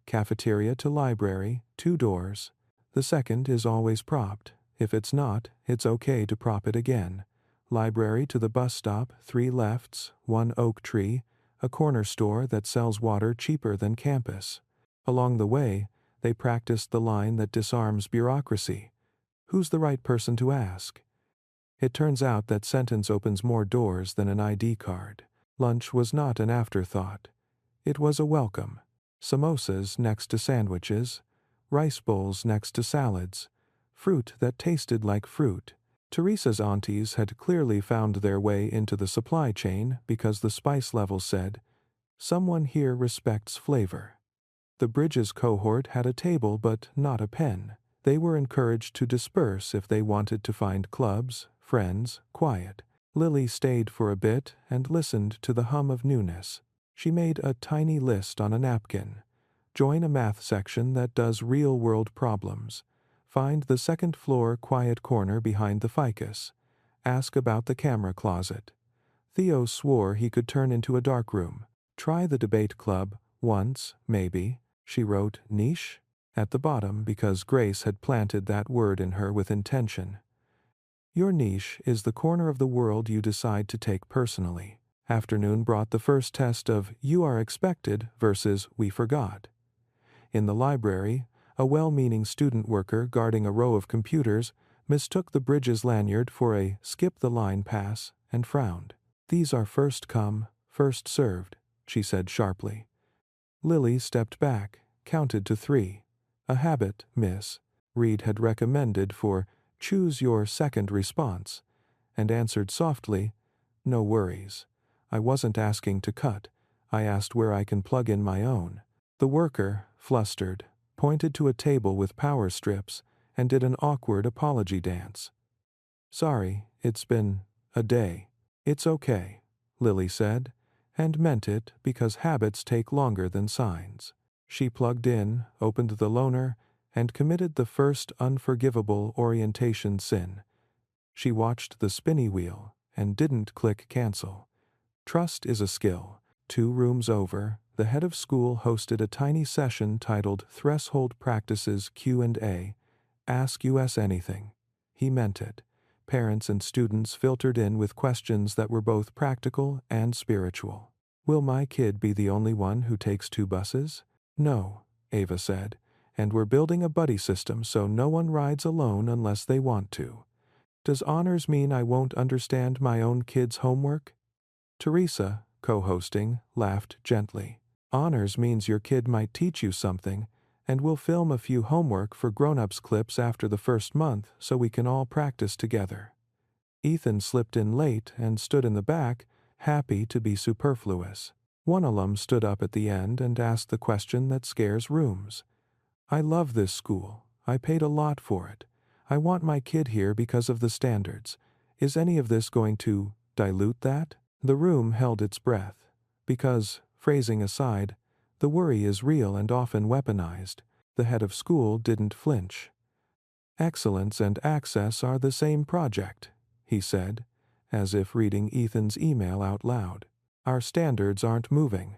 Cafeteria to library, 2 doors. The second is always propped. If it's not, it's okay to prop it again. Library to the bus stop, 3 lefts, 1 oak tree, a corner store that sells water cheaper than campus. Along the way, they practiced the line that disarms bureaucracy. Who's the right person to ask? It turns out that sentence opens more doors than an ID card. Lunch was not an afterthought. It was a welcome. Samosas next to sandwiches, rice bowls next to salads, fruit that tasted like fruit. Teresa's aunties had clearly found their way into the supply chain because the spice level said, "Someone here respects flavor." The Bridges cohort had a table but not a pen. They were encouraged to disperse if they wanted to find clubs, friends, quiet. Lily stayed for a bit and listened to the hum of newness. She made a tiny list on a napkin. Join a math section that does real-world problems. Find the second-floor quiet corner behind the ficus. Ask about the camera closet. Theo swore he could turn into a darkroom. Try the debate club, once, maybe. She wrote niche at the bottom because Grace had planted that word in her with intention. Your niche is the corner of the world you decide to take personally. Afternoon brought the first test of "you are expected" versus "we forgot." In the library, a well-meaning student worker guarding a row of computers mistook the Bridges lanyard for a skip-the-line pass and frowned. "These are first come, first served," she said sharply. Lily stepped back, counted to 3. "A habit, miss," Reed had recommended for "choose your second response," and answered softly, "No worries. I wasn't asking to cut. I asked where I can plug in my own." The worker, flustered, pointed to a table with power strips and did an awkward apology dance. "Sorry, it's been a day." "It's okay," Lily said, and meant it because habits take longer than signs. She plugged in, opened the loaner, and committed the first unforgivable orientation sin. She watched the spinny wheel and didn't click cancel. Trust is a skill. 2 rooms over, the head of school hosted a tiny session titled Threshold Practices Q&A. Ask us anything. He meant it. Parents and students filtered in with questions that were both practical and spiritual. "Will my kid be the only one who takes 2 buses?" "No," Ava said, "and we're building a buddy system so no one rides alone unless they want to." "Does honors mean I won't understand my own kid's homework?" Teresa, co-hosting, laughed gently. "Honors means your kid might teach you something, and we'll film a few homework for grown-ups clips after the first month so we can all practice together." Ethan slipped in late and stood in the back, happy to be superfluous. One alum stood up at the end and asked the question that scares rooms. "I love this school. I paid a lot for it. I want my kid here because of the standards. Is any of this going to dilute that?" The room held its breath. Because, phrasing aside, the worry is real and often weaponized. The head of school didn't flinch. "Excellence and access are the same project," he said, as if reading Ethan's email out loud. "Our standards aren't moving.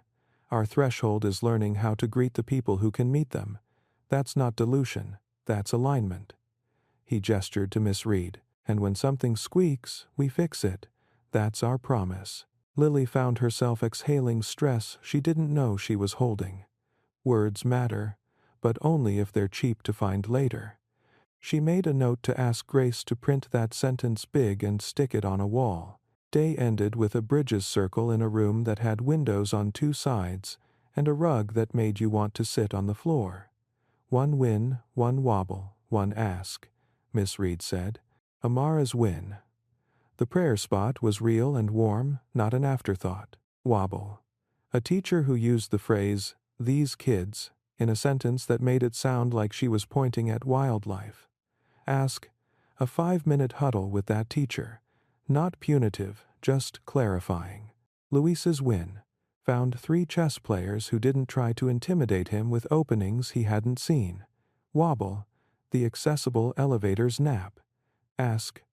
Our threshold is learning how to greet the people who can meet them. That's not dilution, that's alignment." He gestured to Miss Reed. "And when something squeaks, we fix it. That's our promise." Lily found herself exhaling stress she didn't know she was holding. Words matter, but only if they're cheap to find later. She made a note to ask Grace to print that sentence big and stick it on a wall. Day ended with a bridges circle in a room that had windows on two sides and a rug that made you want to sit on the floor. "One win, one wobble, one ask," Miss Reed said. "Amara's win." The prayer spot was real and warm, not an afterthought. Wobble. A teacher who used the phrase, "these kids," in a sentence that made it sound like she was pointing at wildlife. Ask. A 5-minute huddle with that teacher. Not punitive, just clarifying. Luis's win. Found 3 chess players who didn't try to intimidate him with openings he hadn't seen. Wobble. The accessible elevator's nap. Ask.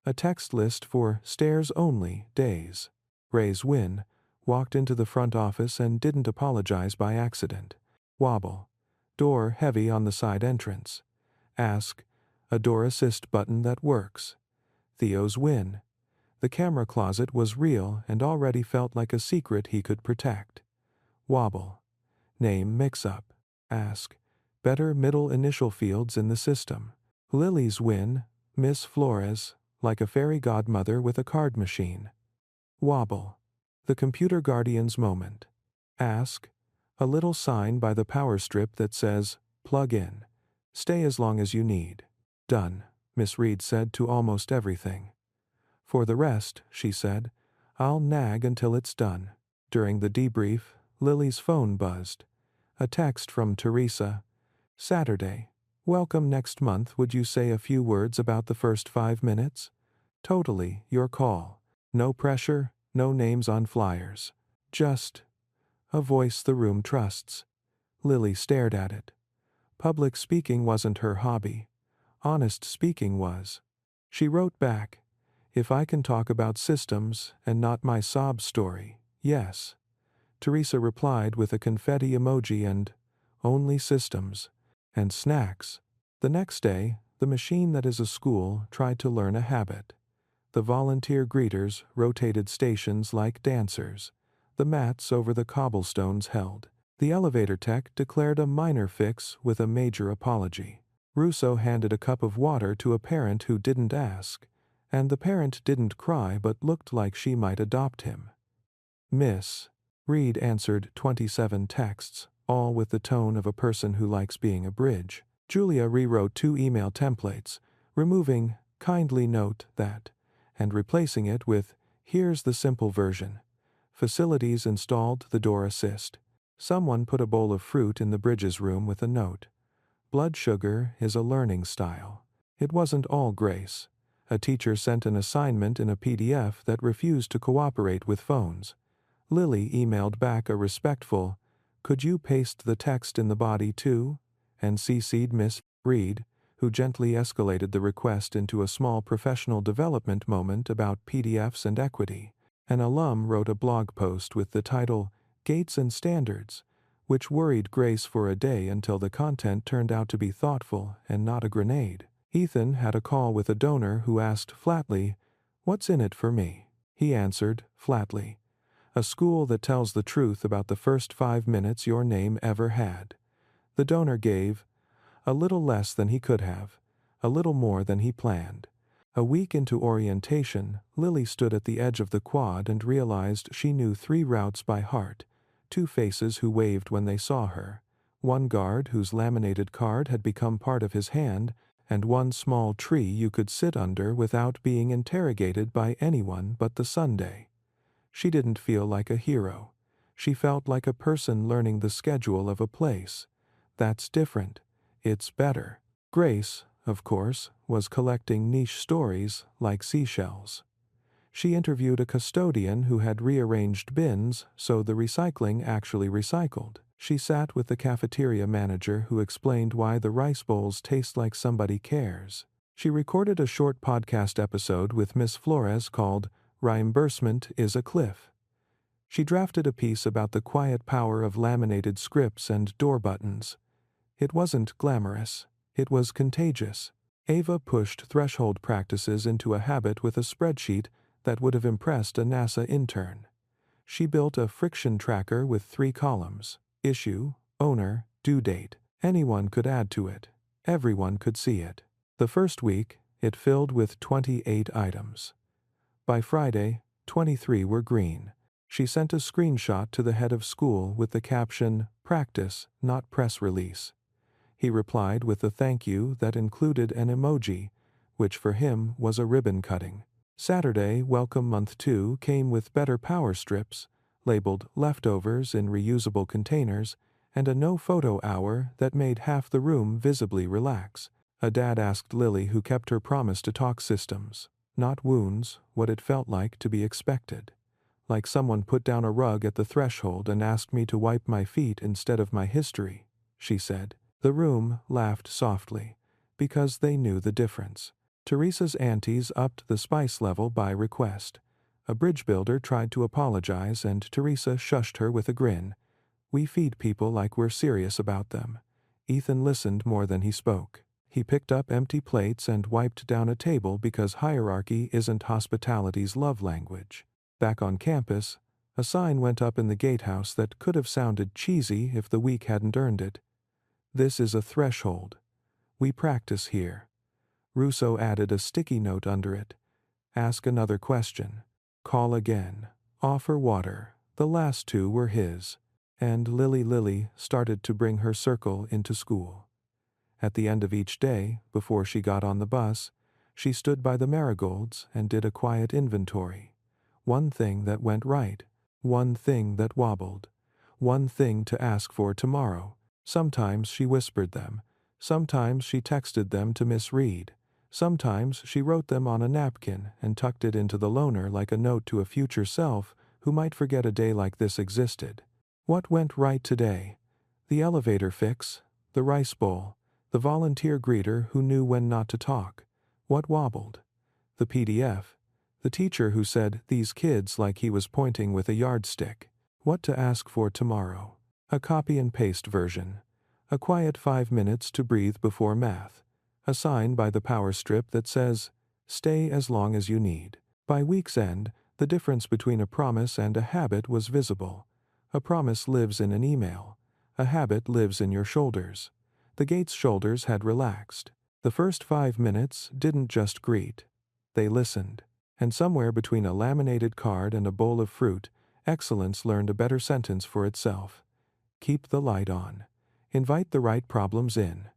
A text list for stairs-only days. Ray's win. Walked into the front office and didn't apologize by accident. Wobble. Door heavy on the side entrance. Ask. A door assist button that works. Theo's win. The camera closet was real and already felt like a secret he could protect. Wobble. Name mix-up. Ask. Better middle initial fields in the system. Lily's win. Miss Flores, like a fairy godmother with a card machine. Wobble. The computer guardian's moment. Ask. A little sign by the power strip that says, "Plug in. Stay as long as you need." Done, Miss Reed said to almost everything. "For the rest," she said, "I'll nag until it's done." During the debrief, Lily's phone buzzed. A text from Teresa. "Saturday. Welcome next month. Would you say a few words about the first 5 minutes? Totally, your call. No pressure, no names on flyers. Just a voice the room trusts." Lily stared at it. Public speaking wasn't her hobby. Honest speaking was. She wrote back, "If I can talk about systems and not my sob story, yes." Teresa replied with a confetti emoji and, "Only systems. And snacks." The next day, the machine that is a school tried to learn a habit. The volunteer greeters rotated stations like dancers. The mats over the cobblestones held. The elevator tech declared a minor fix with a major apology. Russo handed a cup of water to a parent who didn't ask, and the parent didn't cry but looked like she might adopt him. Miss Reed answered 27 texts, all with the tone of a person who likes being a bridge. Julia rewrote 2 email templates, removing "kindly note that" and replacing it with "here's the simple version." Facilities installed the door assist. Someone put a bowl of fruit in the Bridges room with a note. Blood sugar is a learning style. It wasn't all grace. A teacher sent an assignment in a PDF that refused to cooperate with phones. Lily emailed back a respectful, "Could you paste the text in the body too?" and CC'd Miss Reed, who gently escalated the request into a small professional development moment about PDFs and equity. An alum wrote a blog post with the title, "Gates and Standards," which worried Grace for a day until the content turned out to be thoughtful and not a grenade. Ethan had a call with a donor who asked flatly, "What's in it for me?" He answered, flatly, "A school that tells the truth about the first 5 minutes your name ever had." The donor gave a little less than he could have, a little more than he planned. A week into orientation, Lily stood at the edge of the quad and realized she knew 3 routes by heart, 2 faces who waved when they saw her, 1 guard whose laminated card had become part of his hand, and 1 small tree you could sit under without being interrogated by anyone but the Sunday. She didn't feel like a hero. She felt like a person learning the schedule of a place. That's different. It's better. Grace, of course, was collecting niche stories like seashells. She interviewed a custodian who had rearranged bins so the recycling actually recycled. She sat with the cafeteria manager who explained why the rice bowls taste like somebody cares. She recorded a short podcast episode with Miss Flores called "Reimbursement is a Cliff." She drafted a piece about the quiet power of laminated scripts and door buttons. It wasn't glamorous. It was contagious. Ava pushed threshold practices into a habit with a spreadsheet that would have impressed a NASA intern. She built a friction tracker with 3 columns: issue, owner, due date. Anyone could add to it. Everyone could see it. The first week, it filled with 28 items. By Friday, 23 were green. She sent a screenshot to the head of school with the caption, "Practice, not press release." He replied with a thank you that included an emoji, which for him was a ribbon cutting. Saturday, welcome month 2, came with better power strips, labeled leftovers in reusable containers, and a no-photo hour that made half the room visibly relax. A dad asked Lily, who kept her promise to talk systems, not wounds, what it felt like to be expected. Like someone put down a rug at the threshold and asked me to wipe my feet instead of my history, she said. The room laughed softly, because they knew the difference. Teresa's aunties upped the spice level by request. A bridge builder tried to apologize and Teresa shushed her with a grin. We feed people like we're serious about them. Ethan listened more than he spoke. He picked up empty plates and wiped down a table because hierarchy isn't hospitality's love language. Back on campus, a sign went up in the gatehouse that could have sounded cheesy if the week hadn't earned it. This is a threshold. We practice here. Russo added a sticky note under it. Ask another question. Call again. Offer water. The last 2 were his. And Lily started to bring her circle into school. At the end of each day, before she got on the bus, she stood by the marigolds and did a quiet inventory. One thing that went right. One thing that wobbled. One thing to ask for tomorrow. Sometimes she whispered them. Sometimes she texted them to Miss Reed. Sometimes she wrote them on a napkin and tucked it into the loaner like a note to a future self who might forget a day like this existed. What went right today? The elevator fix, the rice bowl, the volunteer greeter who knew when not to talk. What wobbled? The PDF. The teacher who said, "These kids," like he was pointing with a yardstick. What to ask for tomorrow? A copy and paste version. A quiet 5 minutes to breathe before math. A sign by the power strip that says, "Stay as long as you need." By week's end, the difference between a promise and a habit was visible. A promise lives in an email. A habit lives in your shoulders. The gate's shoulders had relaxed. The first 5 minutes didn't just greet. They listened. And somewhere between a laminated card and a bowl of fruit, excellence learned a better sentence for itself. Keep the light on. Invite the right problems in.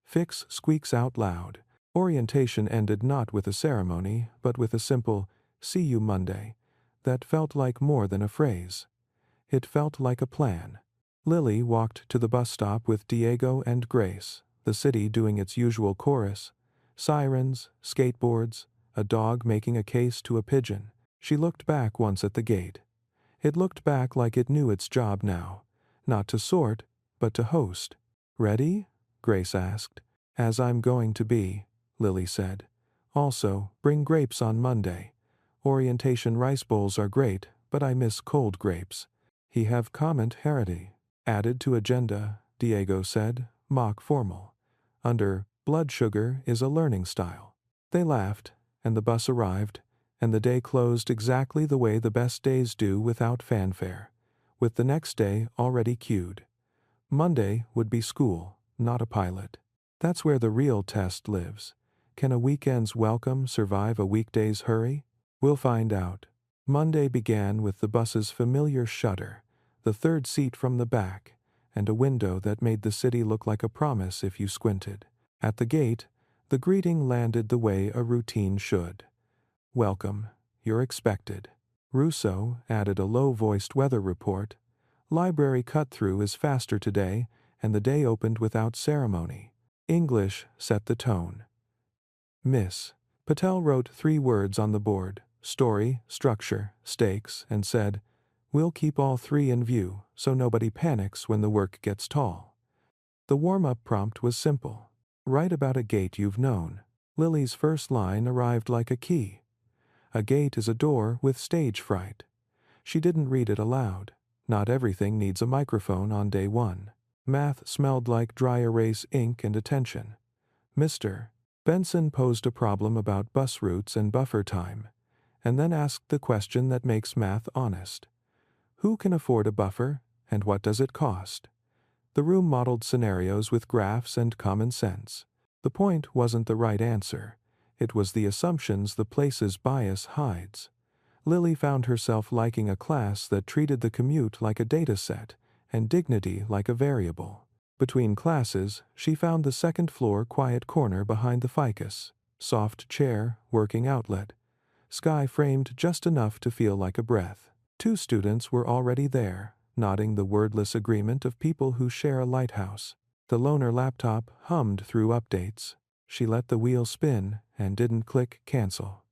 Fix squeaks out loud. Orientation ended not with a ceremony, but with a simple, "See you Monday," that felt like more than a phrase. It felt like a plan. Lily walked to the bus stop with Diego and Grace, the city doing its usual chorus. Sirens, skateboards, a dog making a case to a pigeon. She looked back once at the gate. It looked back like it knew its job now. Not to sort, but to host. "Ready?" Grace asked. "As I'm going to be," Lily said. "Also, bring grapes on Monday. Orientation rice bowls are great, but I miss cold grapes." "He have comment heredity." Added to agenda, Diego said, mock formal. Under blood sugar is a learning style. They laughed, and the bus arrived, and the day closed exactly the way the best days do, without fanfare, with the next day already cued. Monday would be school, not a pilot. That's where the real test lives. Can a weekend's welcome survive a weekday's hurry? We'll find out. Monday began with the bus's familiar shudder, the third seat from the back, and a window that made the city look like a promise if you squinted. At the gate, the greeting landed the way a routine should. "Welcome, you're expected." Russo added a low-voiced weather report. "Library cut-through is faster today, and the day opened without ceremony." English set the tone. "Miss." Patel wrote 3 words on the board: story, structure, stakes, and said, We'll keep all three in view, so nobody panics when the work gets tall. The warm-up prompt was simple. Write about a gate you've known. Lily's first line arrived like a key. A gate is a door with stage fright. She didn't read it aloud. Not everything needs a microphone on day one. Math smelled like dry erase ink and attention. Mr. Benson posed a problem about bus routes and buffer time, and then asked the question that makes math honest. Who can afford a buffer, and what does it cost? The room modeled scenarios with graphs and common sense. The point wasn't the right answer. It was the assumptions the place's bias hides. Lily found herself liking a class that treated the commute like a data set and dignity like a variable. Between classes, she found the second-floor quiet corner behind the ficus. Soft chair, working outlet. Sky framed just enough to feel like a breath. 2 students were already there, nodding the wordless agreement of people who share a lighthouse. The loner laptop hummed through updates. She let the wheel spin and didn't click cancel.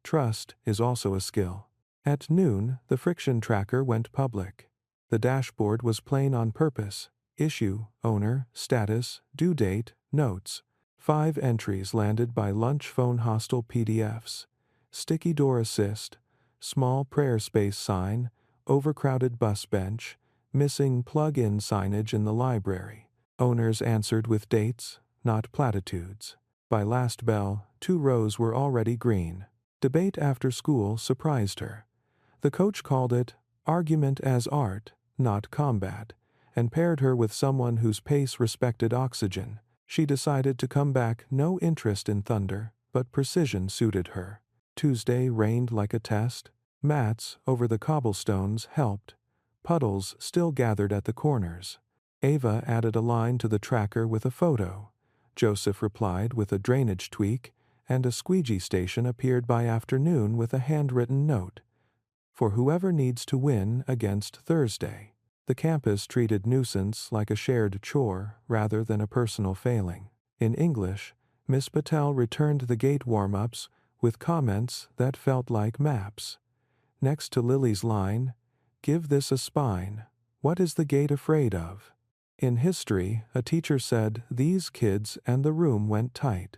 Trust is also a skill. At noon, the friction tracker went public. The dashboard was plain on purpose. Issue, owner, status, due date, notes. 5 entries landed by lunch phone hostile PDFs. Sticky door assist, small prayer space sign, overcrowded bus bench, missing plug-in signage in the library. Owners answered with dates, not platitudes. By last bell, 2 rows were already green. Debate after school surprised her. The coach called it argument as art, not combat, and paired her with someone whose pace respected oxygen. She decided to come back, no interest in thunder, but precision suited her. Tuesday rained like a test. Mats over the cobblestones helped. Puddles still gathered at the corners. Ava added a line to the tracker with a photo. Joseph replied with a drainage tweak, and a squeegee station appeared by afternoon with a handwritten note. For whoever needs to win against Thursday. The campus treated nuisance like a shared chore rather than a personal failing. In English, Miss Patel returned the gate warm-ups with comments that felt like maps. Next to Lily's line, "Give this a spine. What is the gate afraid of?" In history, a teacher said, "These kids," and the room went tight.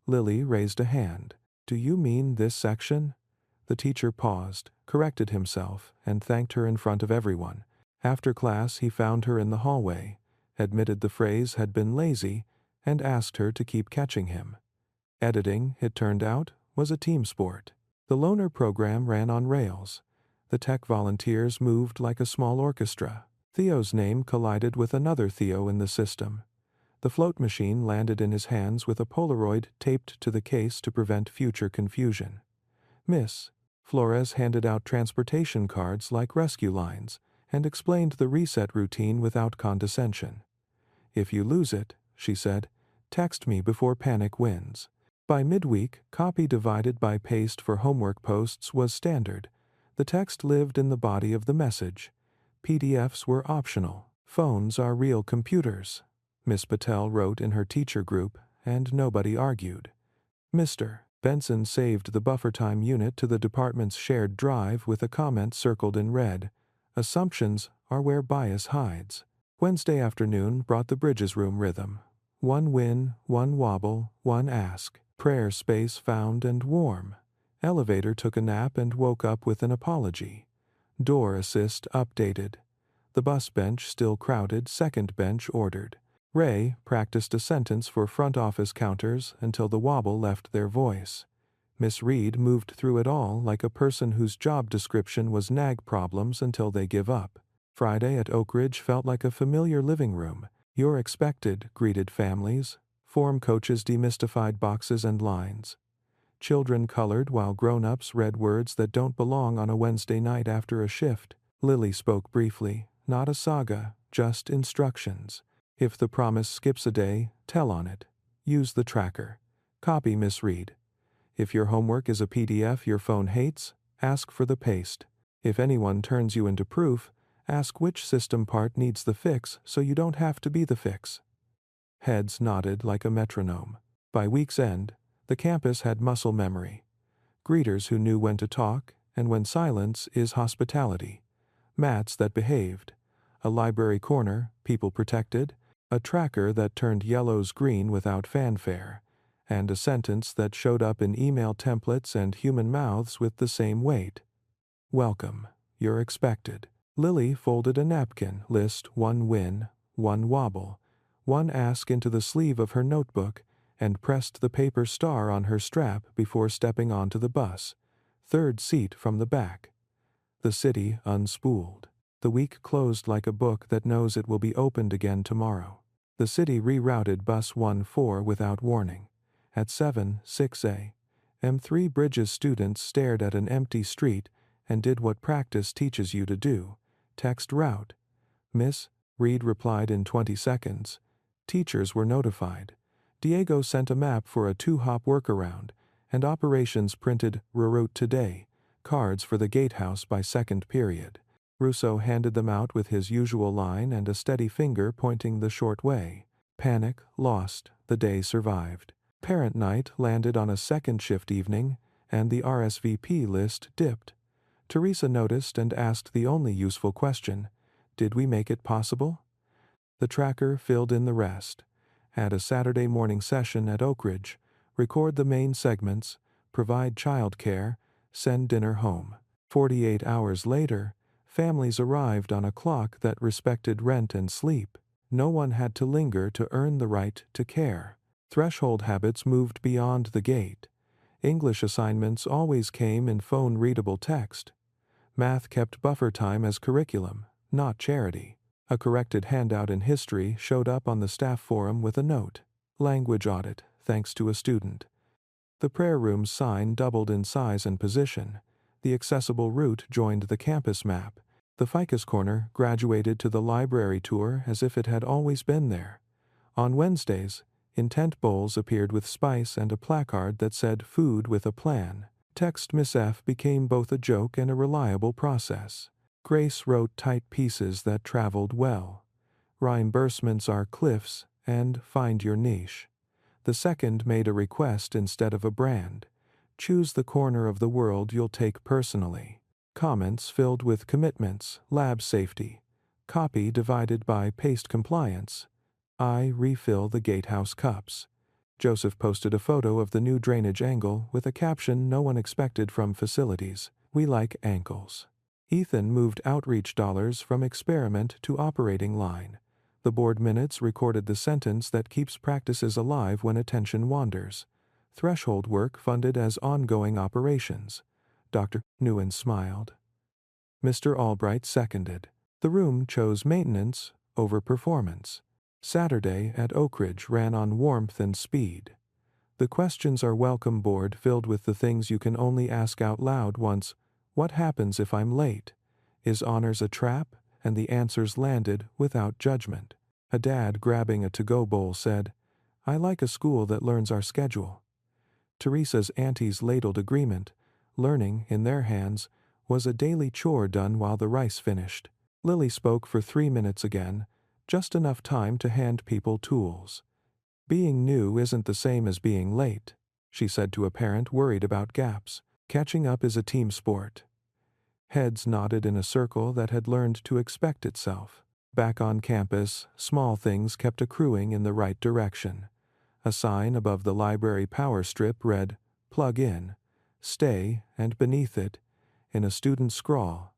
Lily raised a hand. "Do you mean this section?" The teacher paused, corrected himself, and thanked her in front of everyone. After class, he found her in the hallway, admitted the phrase had been lazy, and asked her to keep catching him. Editing, it turned out, was a team sport. The loaner program ran on rails. The tech volunteers moved like a small orchestra. Theo's name collided with another Theo in the system. The float machine landed in his hands with a Polaroid taped to the case to prevent future confusion. Miss Flores handed out transportation cards like rescue lines and explained the reset routine without condescension. "If you lose it," she said, "text me before panic wins." By midweek, copy divided by paste for homework posts was standard. The text lived in the body of the message. PDFs were optional. "Phones are real computers," Miss Patel wrote in her teacher group, and nobody argued. Mr. Benson saved the buffer time unit to the department's shared drive with a comment circled in red. "Assumptions are where bias hides." Wednesday afternoon brought the Bridges room rhythm. 1 win, 1 wobble, 1 ask. Prayer space found and warm. Elevator took a nap and woke up with an apology. Door assist updated. The bus bench still crowded, second bench ordered. Ray practiced a sentence for front office counters until the wobble left their voice. Miss Reed moved through it all like a person whose job description was nag problems until they give up. Friday at Oak Ridge felt like a familiar living room. "You're expected," greeted families. Form coaches demystified boxes and lines. Children colored while grown-ups read words that don't belong on a Wednesday night after a shift. Lily spoke briefly, not a saga, just instructions. If the promise skips a day, tell on it. Use the tracker. Copy Miss Reed. If your homework is a PDF your phone hates, ask for the paste. If anyone turns you into proof, ask which system part needs the fix so you don't have to be the fix. Heads nodded like a metronome. By week's end, the campus had muscle memory. Greeters who knew when to talk and when silence is hospitality. mats that behaved, a library corner, people protected, a tracker that turned yellows green without fanfare, and a sentence that showed up in email templates and human mouths with the same weight. Welcome. You're expected. Lily folded a napkin, list one win, one wobble, one ask into the sleeve of her notebook, and pressed the paper star on her strap before stepping onto the bus, third seat from the back. The city unspooled. The week closed like a book that knows it will be opened again tomorrow. The city rerouted bus 1-4 without warning. At 7:06 a.m., 3 Bridges students stared at an empty street and did what practice teaches you to do. Text route. Miss, Reed replied in 20 seconds. Teachers were notified. Diego sent a map for a 2-hop workaround, and operations printed reroute today, cards for the gatehouse by second period. Russo handed them out with his usual line and a steady finger pointing the short way. Panic, lost, the day survived. Parent night landed on a second shift evening, and the RSVP list dipped. Teresa noticed and asked the only useful question, did we make it possible? The tracker filled in the rest. Add a Saturday morning session at Oak Ridge, record the main segments, provide childcare, send dinner home. 48 hours later, families arrived on a clock that respected rent and sleep. No one had to linger to earn the right to care. Threshold habits moved beyond the gate. English assignments always came in phone-readable text. Math kept buffer time as curriculum, not charity. A corrected handout in history showed up on the staff forum with a note. Language audit, thanks to a student. The prayer room's sign doubled in size and position. The accessible route joined the campus map. The ficus corner graduated to the library tour as if it had always been there. On Wednesdays, intent bowls appeared with spice and a placard that said food with a plan. Text Miss F became both a joke and a reliable process. Grace wrote tight pieces that traveled well. Reimbursements are cliffs and find your niche. The second made a request instead of a brand. Choose the corner of the world you'll take personally. Comments filled with commitments, lab safety. Copy divided by paste compliance. I refill the gatehouse cups. Joseph posted a photo of the new drainage angle with a caption no one expected from facilities. We like ankles. Ethan moved outreach dollars from experiment to operating line. The board minutes recorded the sentence that keeps practices alive when attention wanders. Threshold work funded as ongoing operations. Dr. Nguyen smiled. Mr. Albright seconded. The room chose maintenance over performance. Saturday at Oak Ridge ran on warmth and speed. The questions are welcome board filled with the things you can only ask out loud once. What happens if I'm late? Is honors a trap? And the answers landed without judgment. A dad grabbing a to-go bowl said, I like a school that learns our schedule. Teresa's aunties ladled agreement. Learning, in their hands, was a daily chore done while the rice finished. Lily spoke for 3 minutes again, just enough time to hand people tools. Being new isn't the same as being late, she said to a parent worried about gaps. Catching up is a team sport. Heads nodded in a circle that had learned to expect itself. Back on campus, small things kept accruing in the right direction. A sign above the library power strip read, Plug in, stay, and beneath it, in a student scrawl,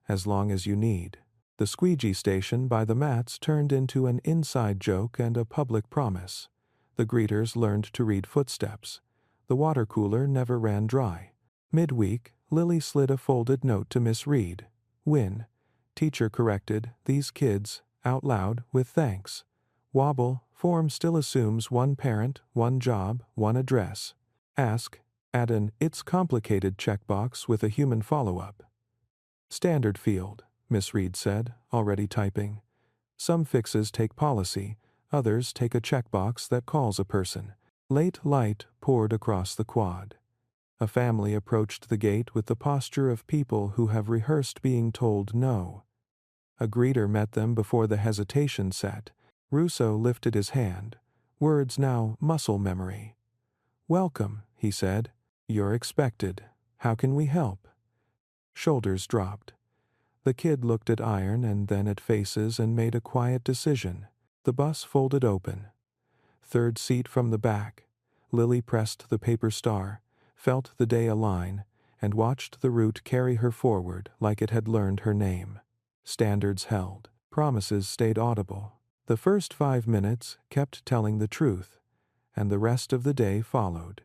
as long as you need. The squeegee station by the mats turned into an inside joke and a public promise. The greeters learned to read footsteps. The water cooler never ran dry. Midweek, Lily slid a folded note to Miss Reed. Win. Teacher corrected, these kids, out loud, with thanks. Wobble, form still assumes one parent, one job, one address. Ask, add an it's complicated checkbox with a human follow-up. Standard field, Miss Reed said, already typing. Some fixes take policy, others take a checkbox that calls a person. Late light poured across the quad. A family approached the gate with the posture of people who have rehearsed being told no. A greeter met them before the hesitation set. Russo lifted his hand, words now muscle memory. Welcome, he said. You're expected. How can we help? Shoulders dropped. The kid looked at Iron and then at Faces and made a quiet decision. The bus folded open. Third seat from the back. Lily pressed the paper star, felt the day align, and watched the route carry her forward like it had learned her name. Standards held. Promises stayed audible. The first 5 minutes kept telling the truth, and the rest of the day followed.